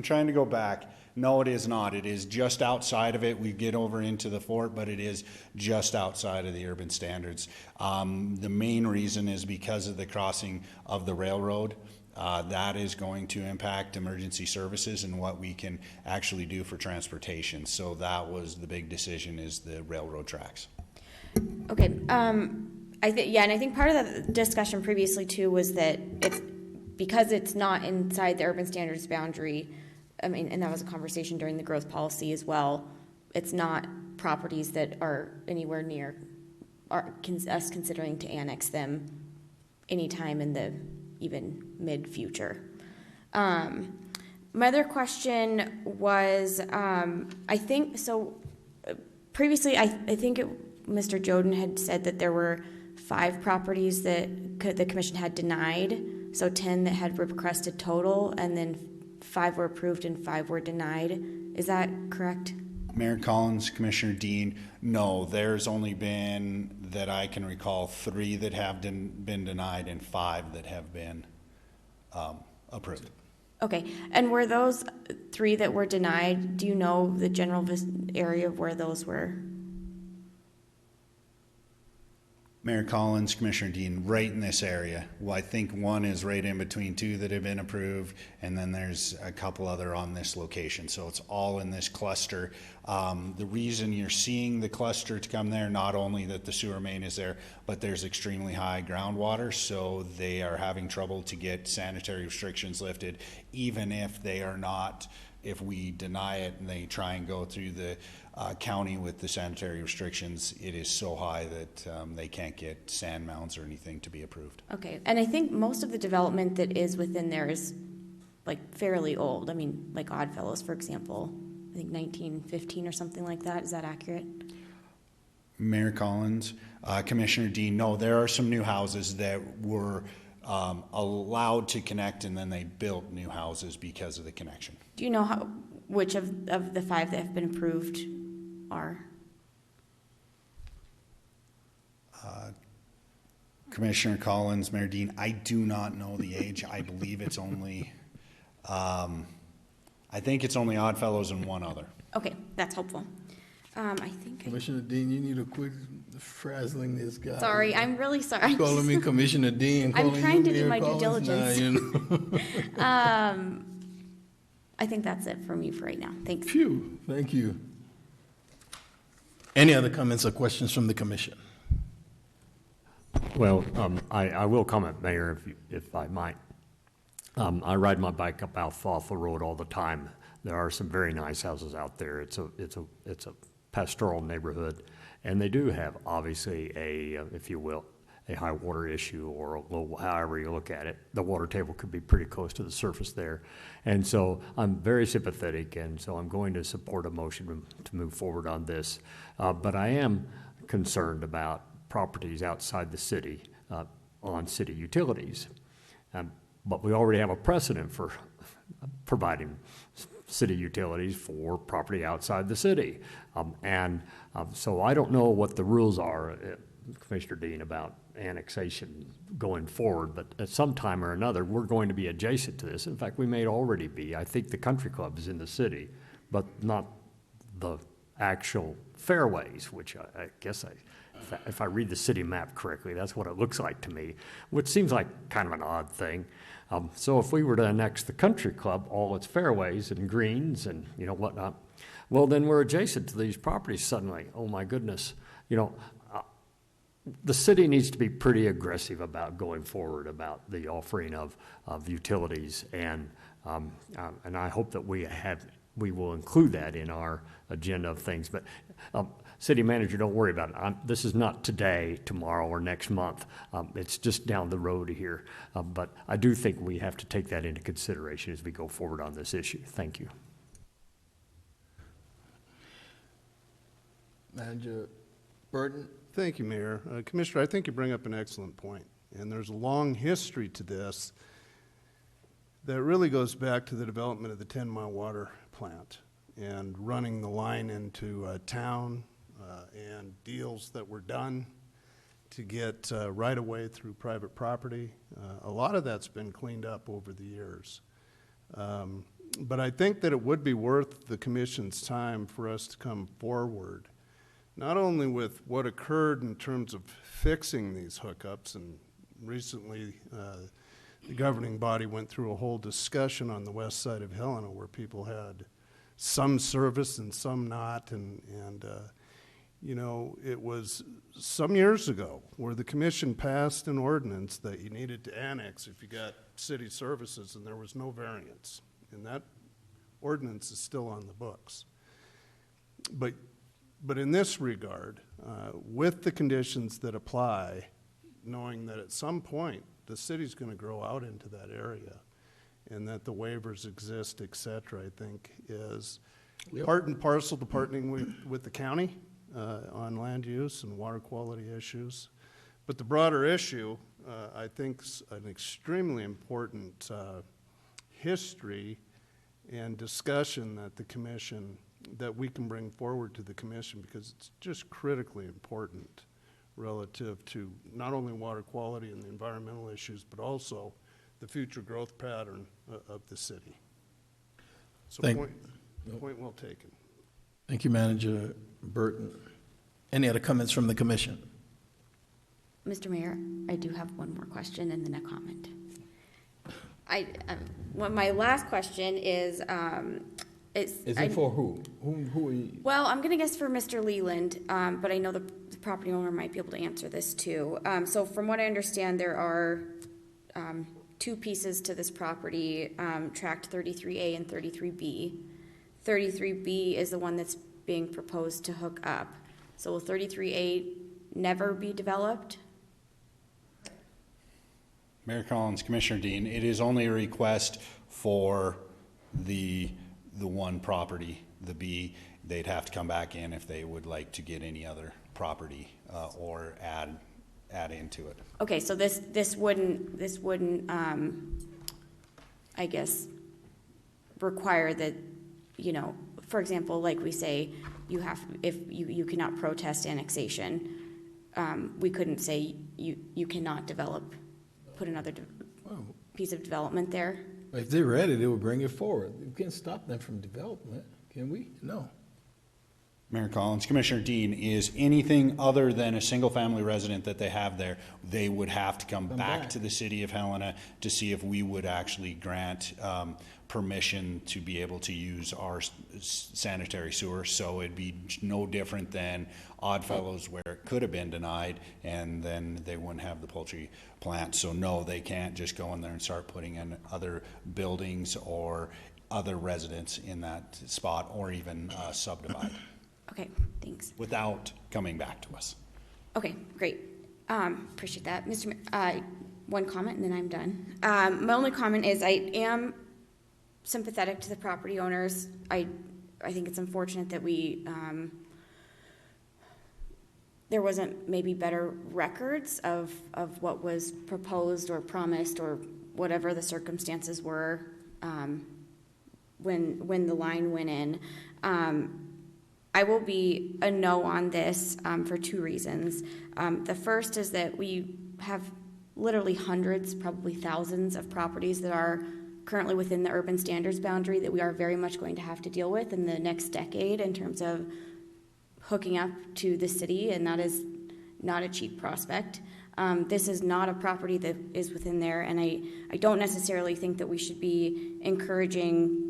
trying to go back. No, it is not. It is just outside of it. We get over into the fort, but it is just outside of the urban standards. The main reason is because of the crossing of the railroad. That is going to impact emergency services and what we can actually do for transportation. So that was the big decision, is the railroad tracks. Okay. And I think part of the discussion previously too was that because it's not inside the urban standards boundary. I mean, and that was a conversation during the growth policy as well. It's not properties that are anywhere near us considering to annex them anytime in the even mid-future. My other question was, I think, so previously I think Mr. Joden had said that there were 5 properties that the commission had denied, so 10 that had requested total, and then 5 were approved and 5 were denied. Is that correct? Mayor Collins, Commissioner Dean, no, there's only been, that I can recall, 3 that have been denied and 5 that have been approved. Okay, and were those 3 that were denied, do you know the general area of where those were? Mayor Collins, Commissioner Dean, right in this area. Well, I think 1 is right in between 2 that have been approved, and then there's a couple other on this location. So it's all in this cluster. The reason you're seeing the cluster to come there, not only that the sewer main is there, but there's extremely high groundwater, so they are having trouble to get sanitary restrictions lifted, even if they are not, if we deny it and they try and go through the county with the sanitary restrictions, it is so high that they can't get sand mounds or anything to be approved. Okay, and I think most of the development that is within there is like fairly old. I mean, like Oddfellows, for example, I think 1915 or something like that. Is that accurate? Mayor Collins, Commissioner Dean, no, there are some new houses that were allowed to connect, and then they built new houses because of the connection. Do you know which of the 5 that have been approved are? Commissioner Collins, Mayor Dean, I do not know the age. I believe it's only, I think it's only Oddfellows and 1 other. Okay, that's helpful. I think. Commissioner Dean, you need to quit frazzling this guy. Sorry, I'm really sorry. Calling me Commissioner Dean. I'm trying to do my due Collins diligence. now, you know. I think that's it for me for right now. Thanks. Phew, thank you. Any other comments or questions from the commission? Well, I will comment, Mayor, if I might. I ride my bike up Outfall Road all the time. There are some very nice houses out there. It's a pastoral neighborhood, and they do have obviously if you will, a high water issue or a low, however you look at it. The water table could be pretty close to the surface there. And so I'm very sympathetic, and so I'm going to support a motion to move forward on this. But I am concerned about properties outside the city on city utilities. But we already have a precedent for providing city utilities for property outside the city. So I don't know what the rules are, Commissioner Dean, about annexation going forward, but at some time or another, we're going to be adjacent to this. In fact, we may already be. I think the country club is in the city, but not the actual fairways, which I guess if I read the city map correctly, that's what it looks like to me, which seems like kind of an odd thing. So if we were to annex the country club, all its fairways and greens and whatnot, well, then we're adjacent to these properties suddenly. Oh my goodness. The city needs to be pretty aggressive about going forward about the offering of utilities, and I hope that we will include that in our agenda of things. But city manager, don't worry about it. This is not today, tomorrow, or next month. It's just down the road here. But I do think we have to take that into consideration as we go forward on this issue. Thank you. Manager Burton. Thank you, Mayor. Commissioner, I think you bring up an excellent point, and there's a long history to this that really goes back to the development of the 10-mile water plant and running the line into town and deals that were done to get right-of-way through private property. A lot of that's been cleaned up over the years. But I think that it would be worth the commission's time for us to come forward not only with what occurred in terms of fixing these hookups, and recently the governing body went through a whole discussion on the west side of Helena where people had some service and some not, and it was some years ago where the commission passed an ordinance that you needed to annex if you got city services, and there was no variance, and that ordinance is still on the books. But in this regard, with the conditions that apply, knowing that at some point the city's going to grow out into that area and that the waivers exist, et cetera, I think is part and parcel to partnering with the county on land use and water quality issues. But the broader issue, I think, is an extremely important history and discussion that we can bring forward to the commission, because it's just critically important relative to not only water quality and the environmental issues, but also the future growth pattern of the city. So point well taken. Thank you, Manager Burton. Any other comments from the commission? Mr. Mayor, I do have one more question and then a comment. My last question is Is it for who? Who are you? Well, I'm going to guess for Mr. Leland, but I know the property owner might be able to answer this too. So from what I understand, there are two pieces to this property, tract 33A and 33B. 33B is the one that's being proposed to hook up. So will 33A never be developed? Mayor Collins, Commissioner Dean, it is only a request for the one property, the B. They'd have to come back in if they would like to get any other property or add into it. Okay, so this wouldn't I guess require that, for example, like we say, if you cannot protest annexation, we couldn't say you cannot put another piece of development there. If they're ready, they will bring it forward. We can't stop them from development, can we? No. Mayor Collins, Commissioner Dean, is anything other than a single-family resident that they have there, they would have to come back to the city of Helena to see if we would actually grant permission to be able to use our sanitary sewer. So it'd be no different than Oddfellows, where it could have been denied, and then they wouldn't have the poultry plant. So no, they can't just go in there and start putting in other buildings or other residents in that spot, or even subdivide. Okay, thanks. Without coming back to us. Okay, great. Appreciate that. Mr. One comment and then I'm done. My only comment is I am sympathetic to the property owners. I think it's unfortunate that we there wasn't maybe better records of what was proposed or promised or whatever the circumstances were when the line went in. I will be a no on this for two reasons. The first is that we have literally hundreds, probably thousands of properties that are currently within the urban standards boundary that we are very much going to have to deal with in the next decade in terms of hooking up to the city, and that is not a cheap prospect. This is not a property that is within there, and I don't necessarily think that we should be encouraging,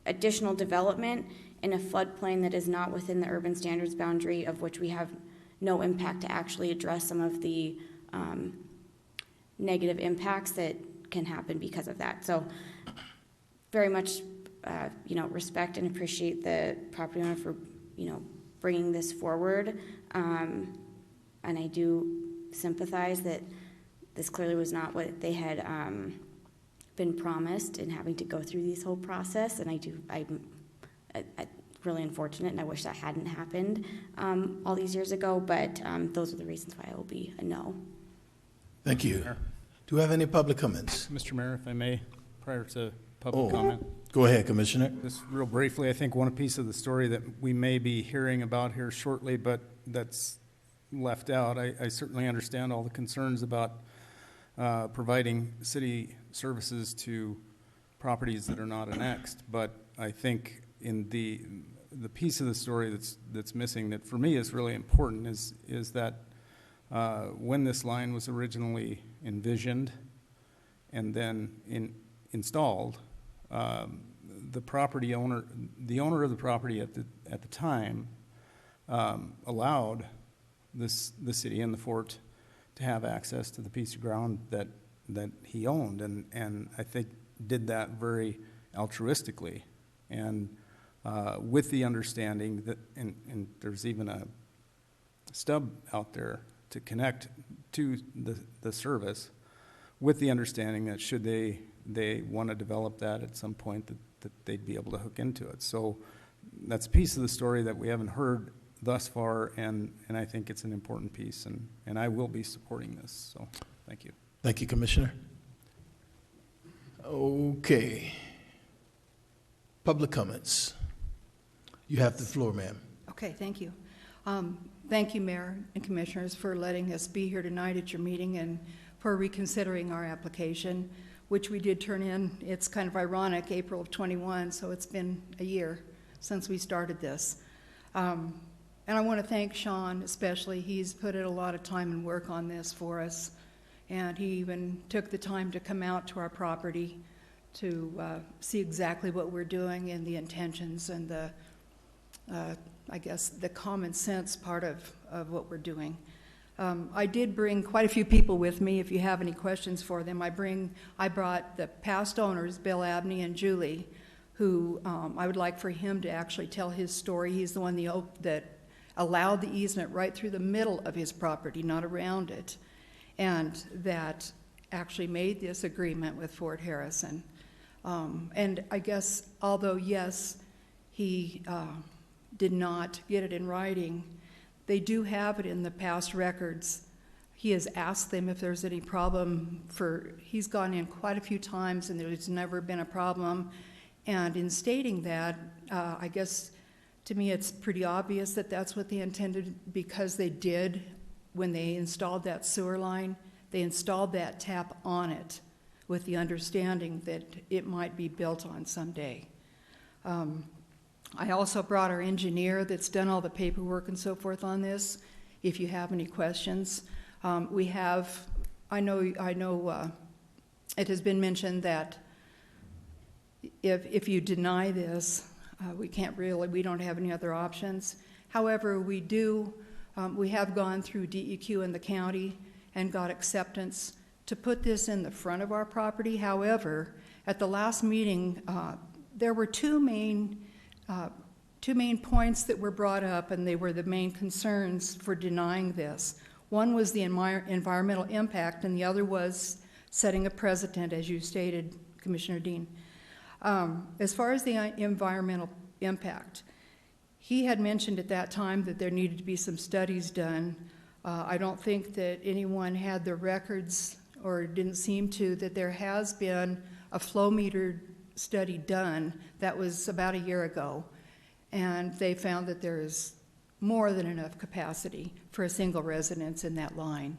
additional development in a floodplain that is not within the urban standards boundary, of which we have no impact to actually address some of the negative impacts that can happen because of that. So very much, respect and appreciate the property owner for, bringing this forward. And I do sympathize that this clearly was not what they had been promised in having to go through this whole process. And I'm really unfortunate, and I wish that hadn't happened all these years ago, but those are the reasons why I will be a no. Thank you. Do we have any public comments? Mr. Mayor, if I may, prior to public comment. Go ahead, Commissioner. Just real briefly, I think one piece of the story that we may be hearing about here shortly, but that's left out. I certainly understand all the concerns about providing city services to properties that are not annexed, but I think in the piece of the story that's missing, that for me is really important, is that when this line was originally envisioned and then installed, the owner of the property at the time allowed the city and the fort to have access to the piece of ground that he owned, and I think did that very altruistically, and with the understanding that, and there's even a stub out there to connect to the service, with the understanding that should they want to develop that at some point, that they'd be able to hook into it. So that's a piece of the story that we haven't heard thus far, and I think it's an important piece, and I will be supporting this. So thank you. Thank you, Commissioner. Okay. Public comments. You have the floor, ma'am. Okay, thank you. Thank you, Mayor and Commissioners, for letting us be here tonight at your meeting and for reconsidering our application, which we did turn in. It's kind of ironic, April of 21, so it's been a year since we started this. And I want to thank Sean especially. He's put in a lot of time and work on this for us, and he even took the time to come out to our property to see exactly what we're doing and the intentions and the I guess the common sense part of what we're doing. I did bring quite a few people with me. If you have any questions for them, I brought the past owners, Bill Abney and Julie, who I would like for him to actually tell his story. He's the one that allowed the easement right through the middle of his property, not around it, and that actually made this agreement with Fort Harrison. And I guess, although yes, he did not get it in writing, they do have it in the past records. He has asked them if there's any problem he's gone in quite a few times and there's never been a problem. And in stating that, I guess to me it's pretty obvious that that's what they intended, because they did, when they installed that sewer line, they installed that tap on it with the understanding that it might be built on someday. I also brought our engineer that's done all the paperwork and so forth on this, if you have any questions. I know it has been mentioned that if you deny this, we don't have any other options. However, we have gone through DEQ in the county and got acceptance to put this in the front of our property. However, at the last meeting, there were two main points that were brought up, and they were the main concerns for denying this. One was the environmental impact, and the other was setting a precedent, as you stated, Commissioner Dean. As far as the environmental impact, he had mentioned at that time that there needed to be some studies done. I don't think that anyone had the records, or didn't seem to, that there has been a flow meter study done. That was about a year ago, and they found that there is more than enough capacity for a single residence in that line.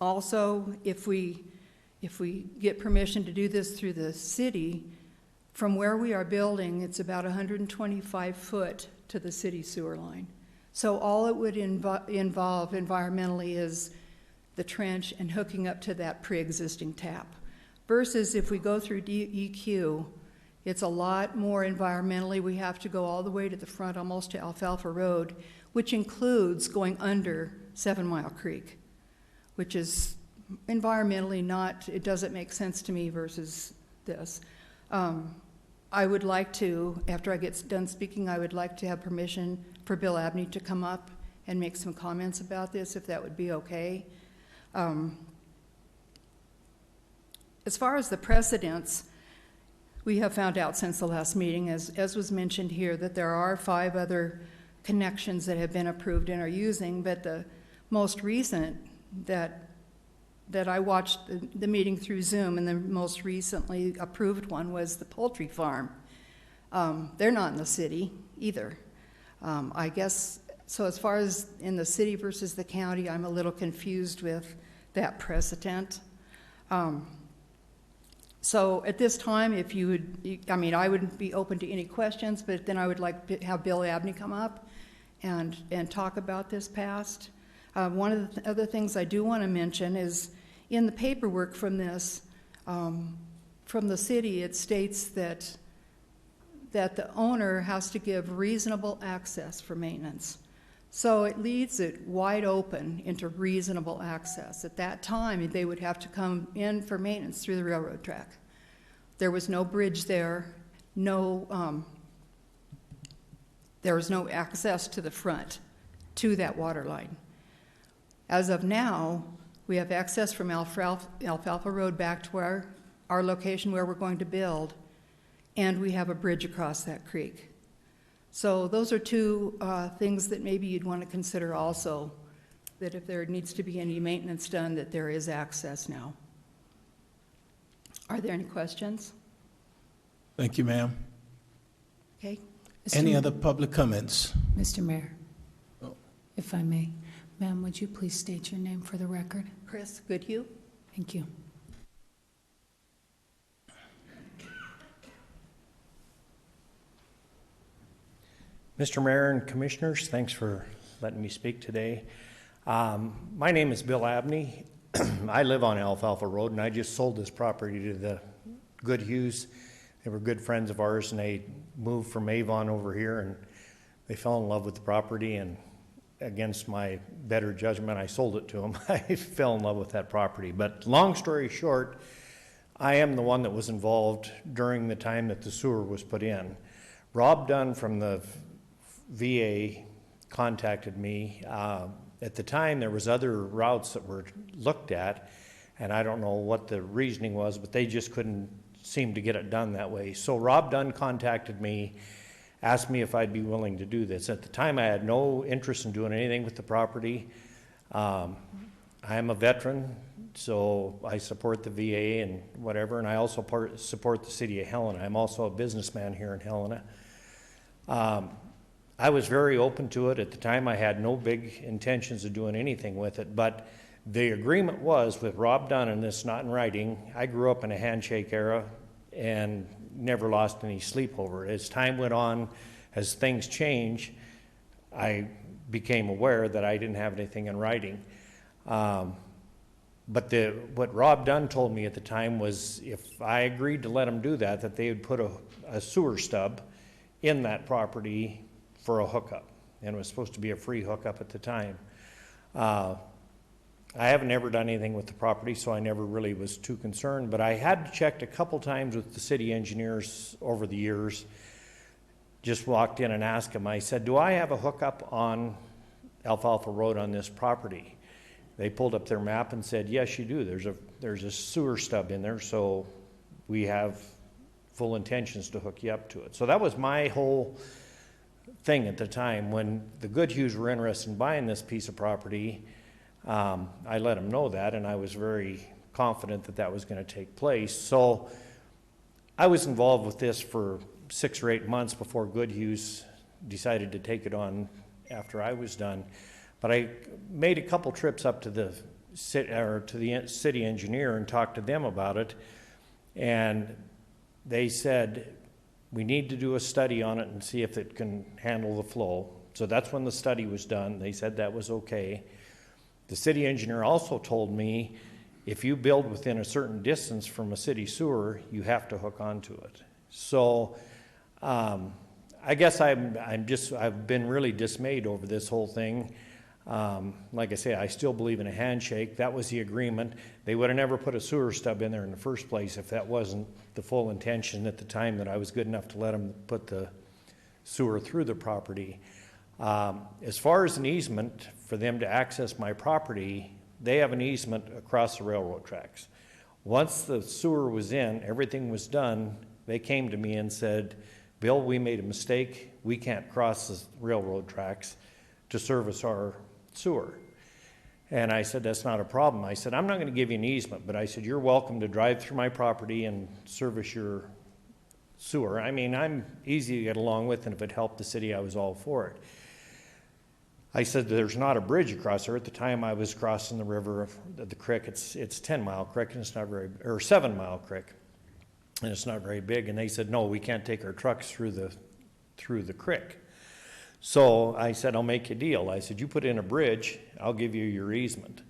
Also, if we get permission to do this through the city, from where we are building, it's about 125 foot to the city sewer line. So all it would involve environmentally is the trench and hooking up to that pre-existing tap. Versus if we go through DEQ, it's a lot more environmentally. We have to go all the way to the front, almost to Alfalfa Road, which includes going under 7 Mile Creek, which is environmentally it doesn't make sense to me versus this. I would like to, after I get done speaking, I would like to have permission for Bill Abney to come up and make some comments about this, if that would be okay. As far as the precedents, we have found out since the last meeting, as was mentioned here, that there are 5 other connections that have been approved and are using, but the most recent that I watched the meeting through Zoom, and the most recently approved one was the poultry farm. They're not in the city either. I guess, so as far as in the city versus the county, I'm a little confused with that precedent. So at this time, if you would, I wouldn't be open to any questions, but then I would like to have Bill Abney come up and talk about this past. One of the other things I do want to mention is in the paperwork from this, from the city, it states that the owner has to give reasonable access for maintenance. So it leaves it wide open into reasonable access. At that time, they would have to come in for maintenance through the railroad track. There was no bridge there, there was no access to the front to that water line. As of now, we have access from Alfalfa Road back to our location where we're going to build, and we have a bridge across that creek. So those are 2 things that maybe you'd want to consider also, that if there needs to be any maintenance done, that there is access now. Are there any questions? Thank you, ma'am. Okay. Any other public comments? Mr. Mayor, if I may. Ma'am, would you please state your name for the record? Chris Goodhue. Thank you. Mr. Mayor and Commissioners, thanks for letting me speak today. My name is Bill Abney. I live on Alfalfa Road, and I just sold this property to the Goodhues. They were good friends of ours, and they moved from Avon over here, and they fell in love with the property, and against my better judgment, I sold it to them. I fell in love with that property. But long story short, I am the one that was involved during the time that the sewer was put in. Rob Dunn from the VA contacted me. At the time, there was other routes that were looked at, and I don't know what the reasoning was, but they just couldn't seem to get it done that way. So Rob Dunn contacted me, asked me if I'd be willing to do this. At the time, I had no interest in doing anything with the property. I am a veteran, so I support the VA and whatever, and I also support the city of Helena. I'm also a businessman here in Helena. I was very open to it. At the time, I had no big intentions of doing anything with it, but the agreement was with Rob Dunn, and this not in writing. I grew up in a handshake era, and never lost any sleep over it. As time went on, as things change, I became aware that I didn't have anything in writing. But what Rob Dunn told me at the time was if I agreed to let them do that, that they would put a sewer stub in that property for a hookup. And it was supposed to be a free hookup at the time. I haven't ever done anything with the property, so I never really was too concerned. But I had checked a couple times with the city engineers over the years. Just walked in and asked them. I said, do I have a hookup on Alfalfa Road on this property? They pulled up their map and said, yes, you do. There's a sewer stub in there, so we have full intentions to hook you up to it. So that was my whole thing at the time. When the Goodhues were interested in buying this piece of property, I let them know that, and I was very confident that that was going to take place. So I was involved with this for 6 or 8 months before Goodhues decided to take it on after I was done. But I made a couple trips up to the city engineer and talked to them about it, and they said, we need to do a study on it and see if it can handle the flow. So that's when the study was done. They said that was okay. The city engineer also told me if you build within a certain distance from a city sewer, you have to hook onto it. So I guess I've been really dismayed over this whole thing. Like I say, I still believe in a handshake. That was the agreement. They would have never put a sewer stub in there in the first place if that wasn't the full intention at the time that I was good enough to let them put the sewer through the property. As far as an easement for them to access my property, they have an easement across the railroad tracks. Once the sewer was in, everything was done, they came to me and said, Bill, we made a mistake. We can't cross the railroad tracks to service our sewer. And I said, that's not a problem. I said, I'm not going to give you an easement, but I said, you're welcome to drive through my property and service your sewer. I mean, I'm easy to get along with, and if it helped the city, I was all for it. I said, there's not a bridge across there. At the time I was crossing the river, the creek, it's 10-mile creek, and it's not very, or 7-mile creek, and it's not very big. And they said, no, we can't take our trucks through the creek. So I said, I'll make you a deal. I said, you put in a bridge, I'll give you your easement.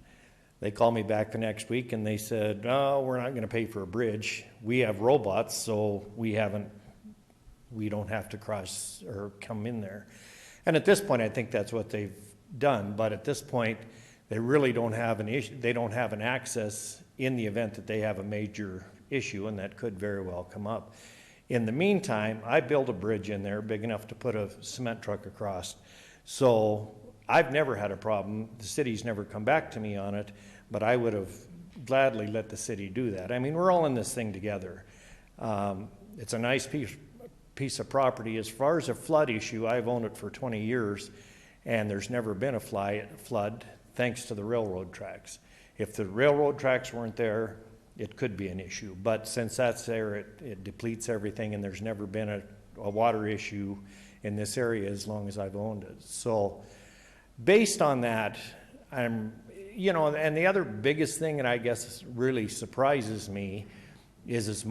They called me back the next week and they said, no, we're not going to pay for a bridge. We have robots, so we don't have to cross or come in there. And at this point, I think that's what they've done. But at this point, they really don't have an issue. They don't have an access in the event that they have a major issue, and that could very well come up. In the meantime, I built a bridge in there big enough to put a cement truck across. So I've never had a problem. The city's never come back to me on it, but I would have gladly let the city do that. I mean, we're all in this thing together. It's a nice piece of property. As far as a flood issue, I've owned it for 20 years, and there's never been a flood thanks to the railroad tracks. If the railroad tracks weren't there, it could be an issue. But since that's there, it depletes everything, and there's never been a water issue in this area as long as I've owned it. So based on that, and the other biggest thing that I guess really surprises me is as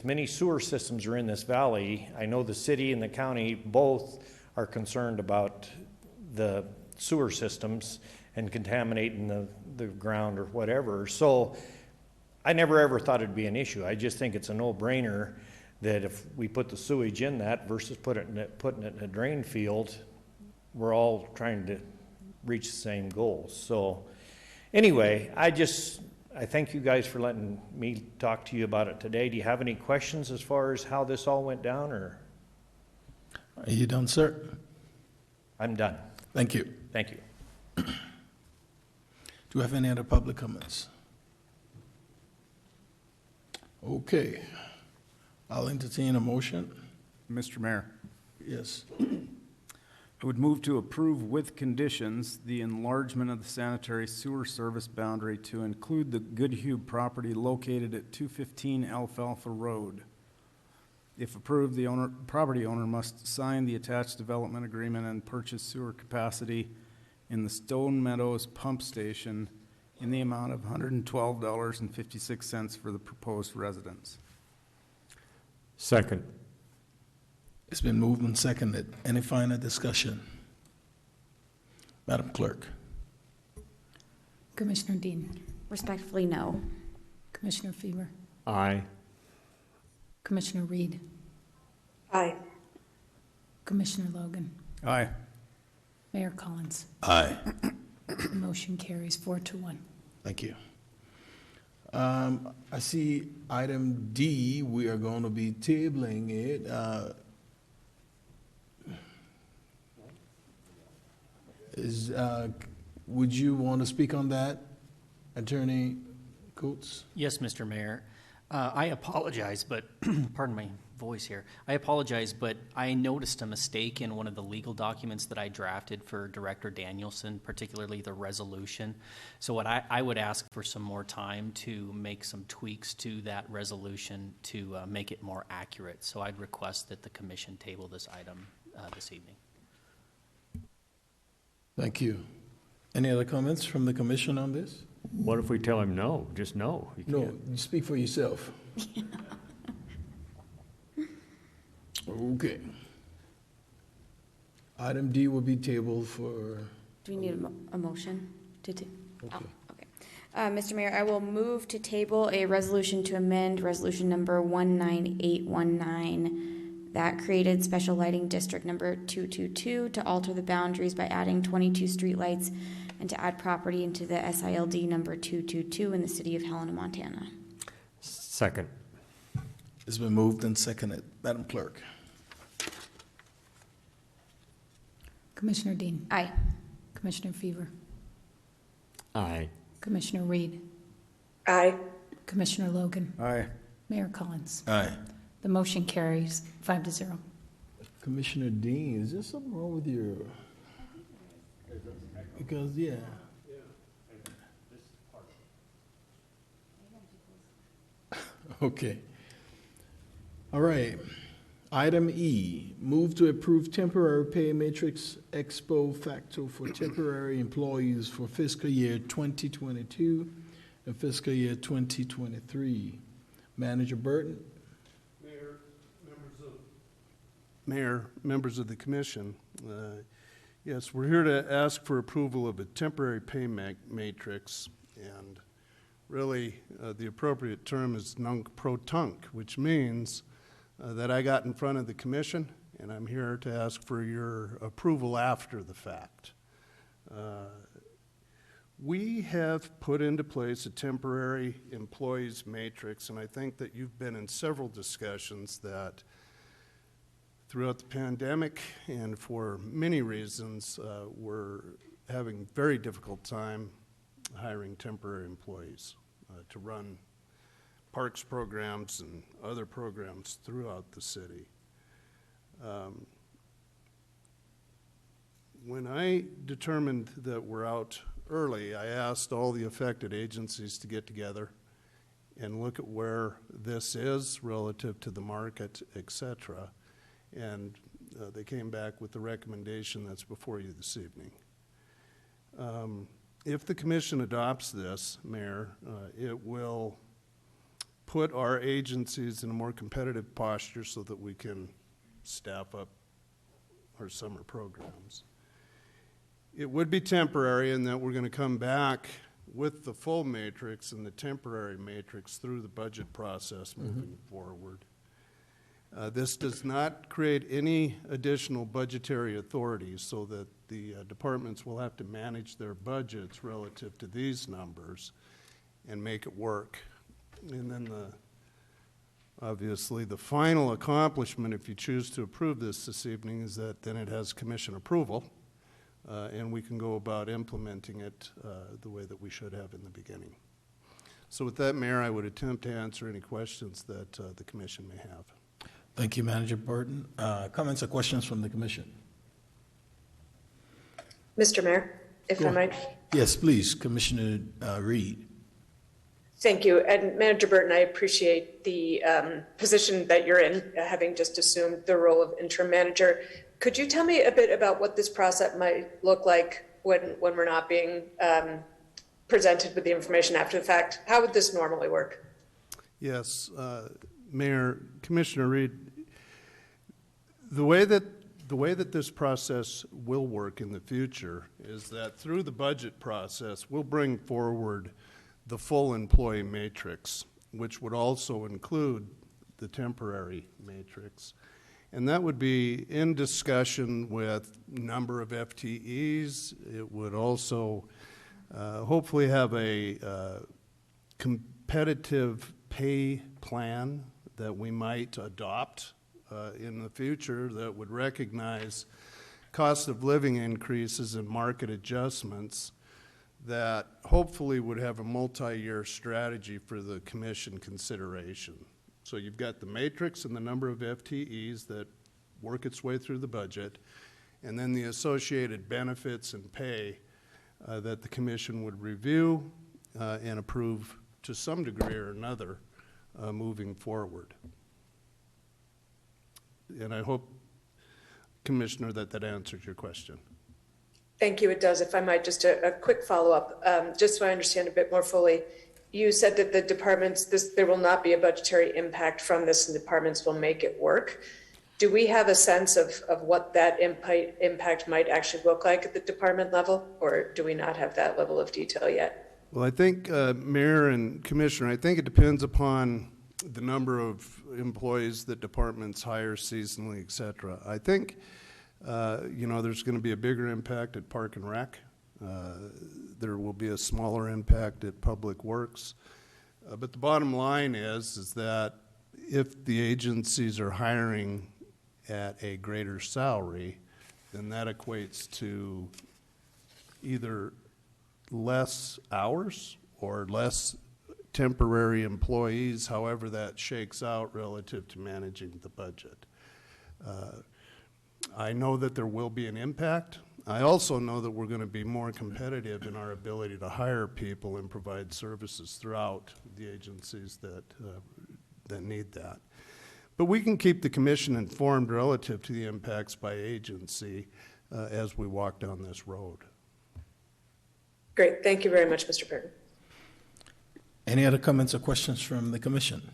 many sewer systems are in this valley, I know the city and the county both are concerned about the sewer systems and contaminating the ground or whatever. So I never ever thought it'd be an issue. I just think it's a no-brainer that if we put the sewage in that versus putting it in a drain field, we're all trying to reach the same goals. So anyway, I thank you guys for letting me talk to you about it today. Do you have any questions as far as how this all went down, or? Are you done, sir? I'm done. Thank you. Thank you. Do we have any other public comments? Okay. I'll entertain a motion. Mr. Mayor. Yes. I would move to approve with conditions the enlargement of the sanitary sewer service boundary to include the Goodhue property located at 215 Alfalfa Road. If approved, the property owner must sign the attached development agreement and purchase sewer capacity in the Stone Meadows pump station in the amount of $112.56 for the proposed residence. Second. It's been moved and seconded. Any final discussion? Madam Clerk. Commissioner Dean. Respectfully, no. Commissioner Fever. Aye. Commissioner Reed. Aye. Commissioner Logan. Aye. Mayor Collins. Aye. The motion carries 4-1. Thank you. I see item D, we are going to be tabling it. Would you want to speak on that, Attorney Coates? Yes, Mr. Mayor. I apologize, but, pardon my voice here. I apologize, but I noticed a mistake in one of the legal documents that I drafted for Director Danielson, particularly the resolution. So what I would ask for some more time to make some tweaks to that resolution to make it more accurate. So I'd request that the commission table this item this evening. Thank you. Any other comments from the commission on this? What if we tell him no? Just no. You No, can't. you speak for yourself. Okay. Item D will be tabled for. Do we need a motion to Okay. Oh, okay. Mr. Mayor, I will move to table a resolution to amend resolution number 19819 that created special lighting district number 222 to alter the boundaries by adding 22 streetlights and to add property into the SILD number 222 in the city of Helena, Montana. Second. It's been moved and seconded. Madam Clerk. Commissioner Dean. Aye. Commissioner Fever. Aye. Commissioner Reed. Aye. Commissioner Logan. Aye. Mayor Collins. Aye. The motion carries 5-0. Commissioner Dean, is there something wrong with your? Because, yeah. Okay. All right. Item E, move to approve temporary pay matrix ex post facto for temporary employees for fiscal year 2022 and fiscal year 2023. Manager Burton. Mayor, members of the commission, yes, we're here to ask for approval of a temporary pay matrix, and really the appropriate term is nunc pro tunc, which means that I got in front of the commission, and I'm here to ask for your approval after the fact. We have put into place a temporary employees matrix, and I think that you've been in several discussions that throughout the pandemic and for many reasons, we're having a very difficult time hiring temporary employees to run parks programs and other programs throughout the city. When I determined that we're out early, I asked all the affected agencies to get together and look at where this is relative to the market, et cetera. And they came back with the recommendation that's before you this evening. If the commission adopts this, Mayor, it will put our agencies in a more competitive posture so that we can staff up our summer programs. It would be temporary in that we're going to come back with the full matrix and the temporary matrix through the budget process moving forward. This does not create any additional budgetary authority so that the departments will have to manage their budgets relative to these numbers and make it work. And then obviously the final accomplishment, if you choose to approve this evening, is that then it has commission approval and we can go about implementing it the way that we should have in the beginning. So with that, Mayor, I would attempt to answer any questions that the commission may have. Thank you, Manager Burton. Comments or questions from the commission? Mr. Mayor, if I might. Yes, please, Commissioner Reed. Thank you. And Manager Burton, I appreciate the position that you're in, having just assumed the role of interim manager. Could you tell me a bit about what this process might look like when we're not being presented with the information after the fact? How would this normally work? Yes. Mayor, Commissioner Reed, the way that this process will work in the future is that through the budget process, we'll bring forward the full employee matrix, which would also include the temporary matrix. And that would be in discussion with number of FTEs. It would also hopefully have a competitive pay plan that we might adopt in the future that would recognize cost of living increases and market adjustments that hopefully would have a multi-year strategy for the commission consideration. So you've got the matrix and the number of FTEs that work its way through the budget, and then the associated benefits and pay that the commission would review and approve to some degree or another moving forward. And I hope, Commissioner, that answers your question. Thank you, it does. If I might, just a quick follow-up, just so I understand a bit more fully. You said that the departments, there will not be a budgetary impact from this, and departments will make it work. Do we have a sense of what that impact might actually look like at the department level, or do we not have that level of detail yet? Well, I think, Mayor and Commissioner, I think it depends upon the number of employees that departments hire seasonally, et cetera. I think, there's going to be a bigger impact at Park and Rec. There will be a smaller impact at Public Works. But the bottom line is that if the agencies are hiring at a greater salary, then that equates to either less hours or less temporary employees, however that shakes out relative to managing the budget. I know that there will be an impact. I also know that we're going to be more competitive in our ability to hire people and provide services throughout the agencies that need that. But we can keep the commission informed relative to the impacts by agency as we walk down this road. Great. Thank you very much, Mr. Burton. Any other comments or questions from the commission?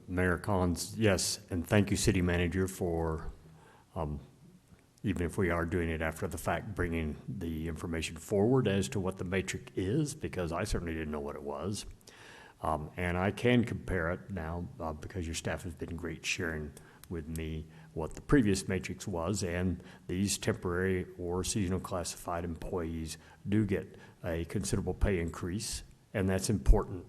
Mayor Collins, yes, and thank you, City Manager, for even if we are doing it after the fact, bringing the information forward as to what the matrix is, because I certainly didn't know what it was. And I can compare it now because your staff has been great sharing with me what the previous matrix was, and these temporary or seasonal classified employees do get a considerable pay increase, and that's important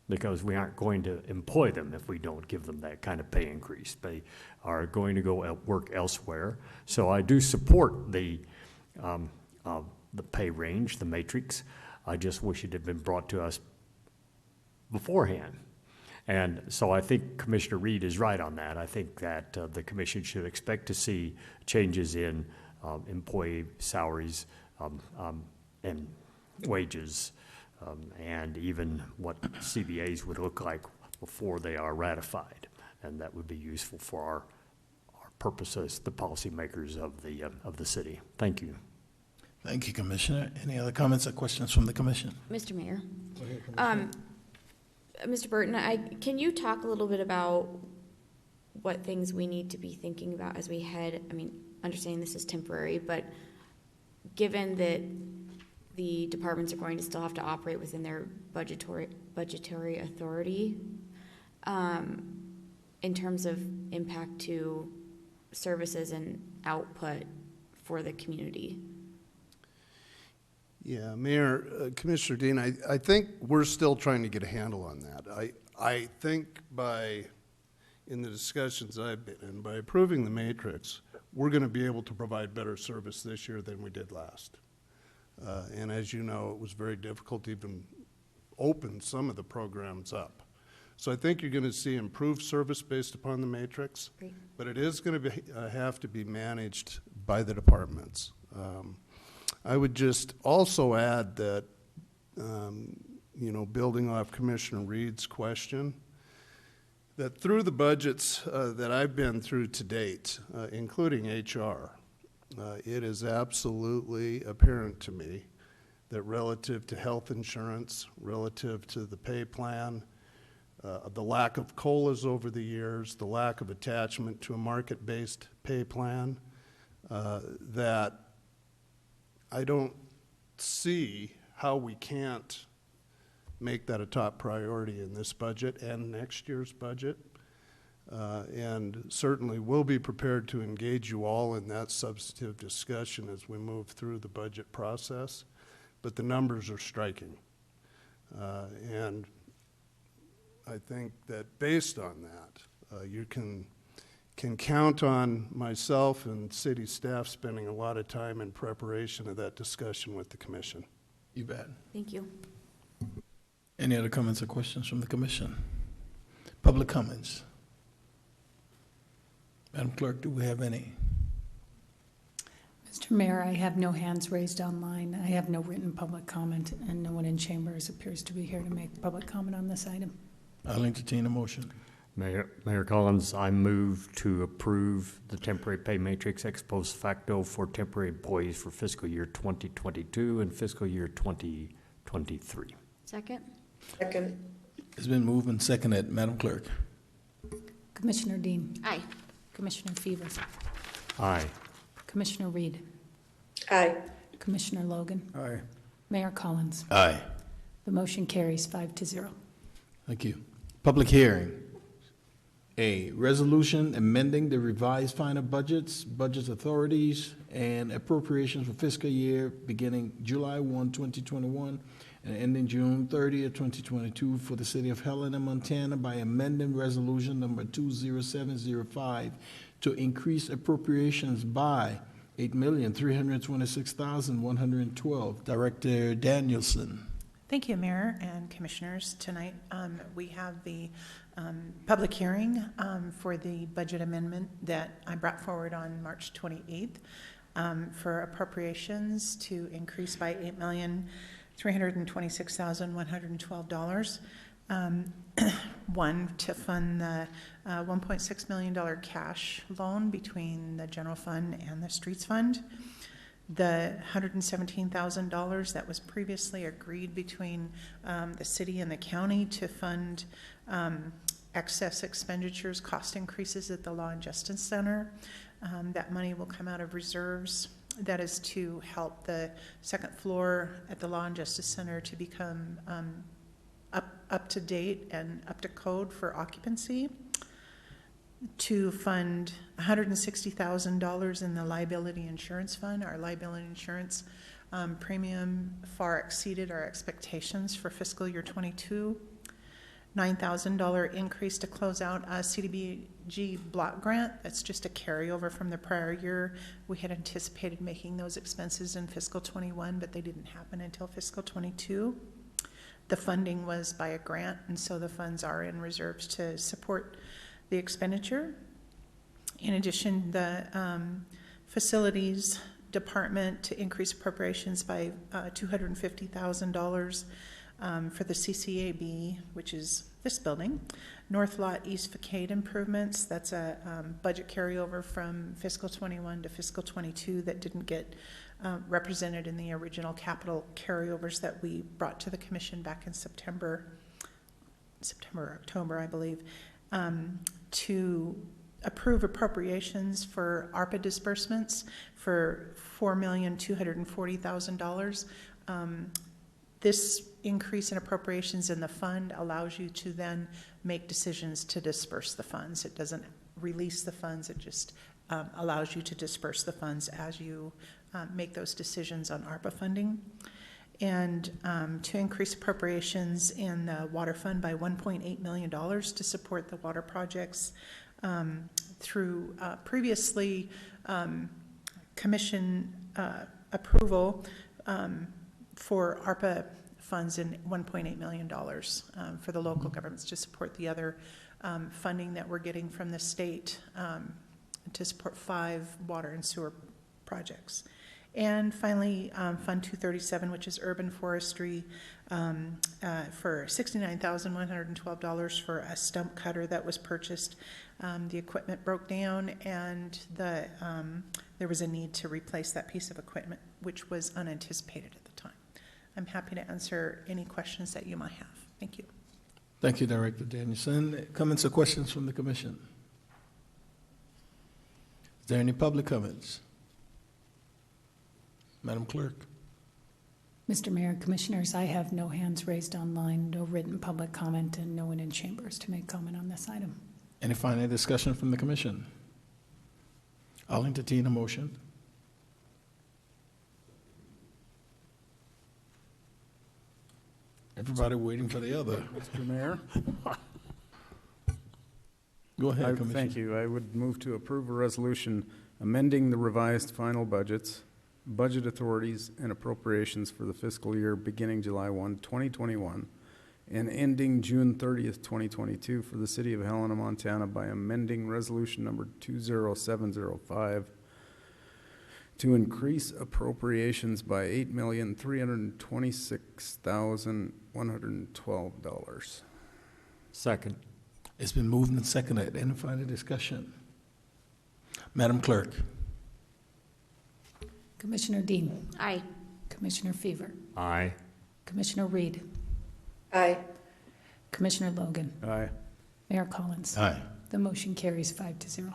because we aren't going to employ them if we don't give them that kind of pay increase. They are going to go work elsewhere. So I do support the pay range, the matrix. I just wish it had been brought to us beforehand. And so I think Commissioner Reed is right on that. I think that the commission should expect to see changes in employee salaries and wages and even what CBAs would look like before they are ratified. And that would be useful for our purposes, the policymakers of the city. Thank you. Thank you, Commissioner. Any other comments or questions from the commission? Mr. Mayor. Mr. Burton, can you talk a little bit about what things we need to be thinking about as we head, understanding this is temporary, but given that the departments are going to still have to operate within their budgetary authority, in terms of impact to services and output for the community? Yeah, Mayor, Commissioner Dean, I think we're still trying to get a handle on that. I think in the discussions I've been in, by approving the matrix, we're going to be able to provide better service this year than we did last. And as you know, it was very difficult to even open some of the programs up. So I think you're going to see improved service based upon the matrix, Great. But it is going to have to be managed by the departments. I would just also add that, building off Commissioner Reed's question, that through the budgets that I've been through to date, including HR, it is absolutely apparent to me that relative to health insurance, relative to the pay plan, the lack of COLAs over the years, the lack of attachment to a market-based pay plan, that I don't see how we can't make that a top priority in this budget and next year's budget. And certainly we'll be prepared to engage you all in that substantive discussion as we move through the budget process. But the numbers are striking. And I think that based on that, you can count on myself and city staff spending a lot of time in preparation of that discussion with the commission. You bet. Thank you. Any other comments or questions from the commission? Public comments? Madam Clerk, do we have any? Mr. Mayor, I have no hands raised online. I have no written public comment, and no one in chambers appears to be here to make public comment on this item. I'll entertain a motion. Mayor Collins, I move to approve the temporary pay matrix ex post facto for temporary employees for fiscal year 2022 and fiscal year 2023. Second? Second. It's been moved and seconded. Madam Clerk? Commissioner Dean. Aye. Commissioner Fevers. Aye. Commissioner Reed. Aye. Commissioner Logan. Aye. Mayor Collins. Aye. The motion carries 5-0. Thank you. Public hearing. A resolution amending the revised final budgets, budget authorities, and appropriations for fiscal year beginning July 1, 2021, and ending June 30th, 2022 for the city of Helena, Montana by amending resolution number 20705 to increase appropriations by $8,326,112. Director Danielson. Thank you, Mayor and Commissioners. Tonight we have the public hearing for the budget amendment that I brought forward on March 28th for appropriations to increase by $8,326,112. One, to fund the $1.6 million cash loan between the general fund and the streets fund. The $117,000 that was previously agreed between the city and the county to fund excess expenditures, cost increases at the Law and Justice Center. That money will come out of reserves. That is to help the second floor at the Law and Justice Center to become up to date and up to code for occupancy. To fund $160,000 in the liability insurance fund. Our liability insurance premium far exceeded our expectations for fiscal year 22. $9,000 increase to close out a CDBG block grant. That's just a carryover from the prior year. We had anticipated making those expenses in fiscal 21, but they didn't happen until fiscal 22. The funding was by a grant, and so the funds are in reserves to support the expenditure. In addition, the facilities department to increase appropriations by $250,000 for the CCAB, which is this building. North Lot East Facade improvements, that's a budget carryover from fiscal 21 to fiscal 22 that didn't get represented in the original capital carryovers that we brought to the commission back in September, October, I believe. To approve appropriations for ARPA disbursements for $4,240,000. This increase in appropriations in the fund allows you to then make decisions to disperse the funds. It doesn't release the funds, it just allows you to disperse the funds as you make those decisions on ARPA funding. And to increase appropriations in the water fund by $1.8 million to support the water projects through previously commission approval for ARPA funds in $1.8 million for the local governments to support the other funding that we're getting from the state to support 5 water and sewer projects. And finally, Fund 237, which is urban forestry, for $69,112 for a stump cutter that was purchased. The equipment broke down, and there was a need to replace that piece of equipment, which was unanticipated at the time. I'm happy to answer any questions that you might have. Thank you. Thank you, Director Danielson. Comments or questions from the commission? Is there any public comments? Madam Clerk? Mr. Mayor, Commissioners, I have no hands raised online, no written public comment, and no one in chambers to make comment on this item. Any final discussion from the commission? I'll entertain a motion. Everybody waiting for the other. Mr. Mayor? Go ahead, Commissioner. Thank you. I would move to approve a resolution amending the revised final budgets, budget authorities, and appropriations for the fiscal year beginning July 1, 2021, and ending June 30th, 2022 for the city of Helena, Montana by amending resolution number 20705 to increase appropriations by $8,326,112. Second. It's been moved and seconded. Any final discussion? Madam Clerk? Commissioner Dean. Aye. Commissioner Fever. Aye. Commissioner Reed. Aye. Commissioner Logan. Aye. Mayor Collins. Aye. The motion carries 5-0.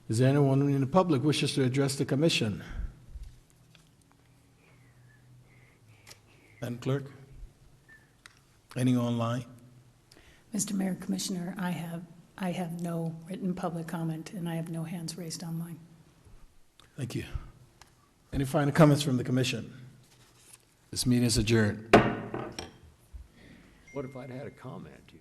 Is there anyone in the public wishes to address the commission? Madam Clerk? Any online? Mr. Mayor, Commissioner, I have no written public comment, and I have no hands raised online. Thank you. Any final comments from the commission? This meeting is adjourned. What if I'd had a comment?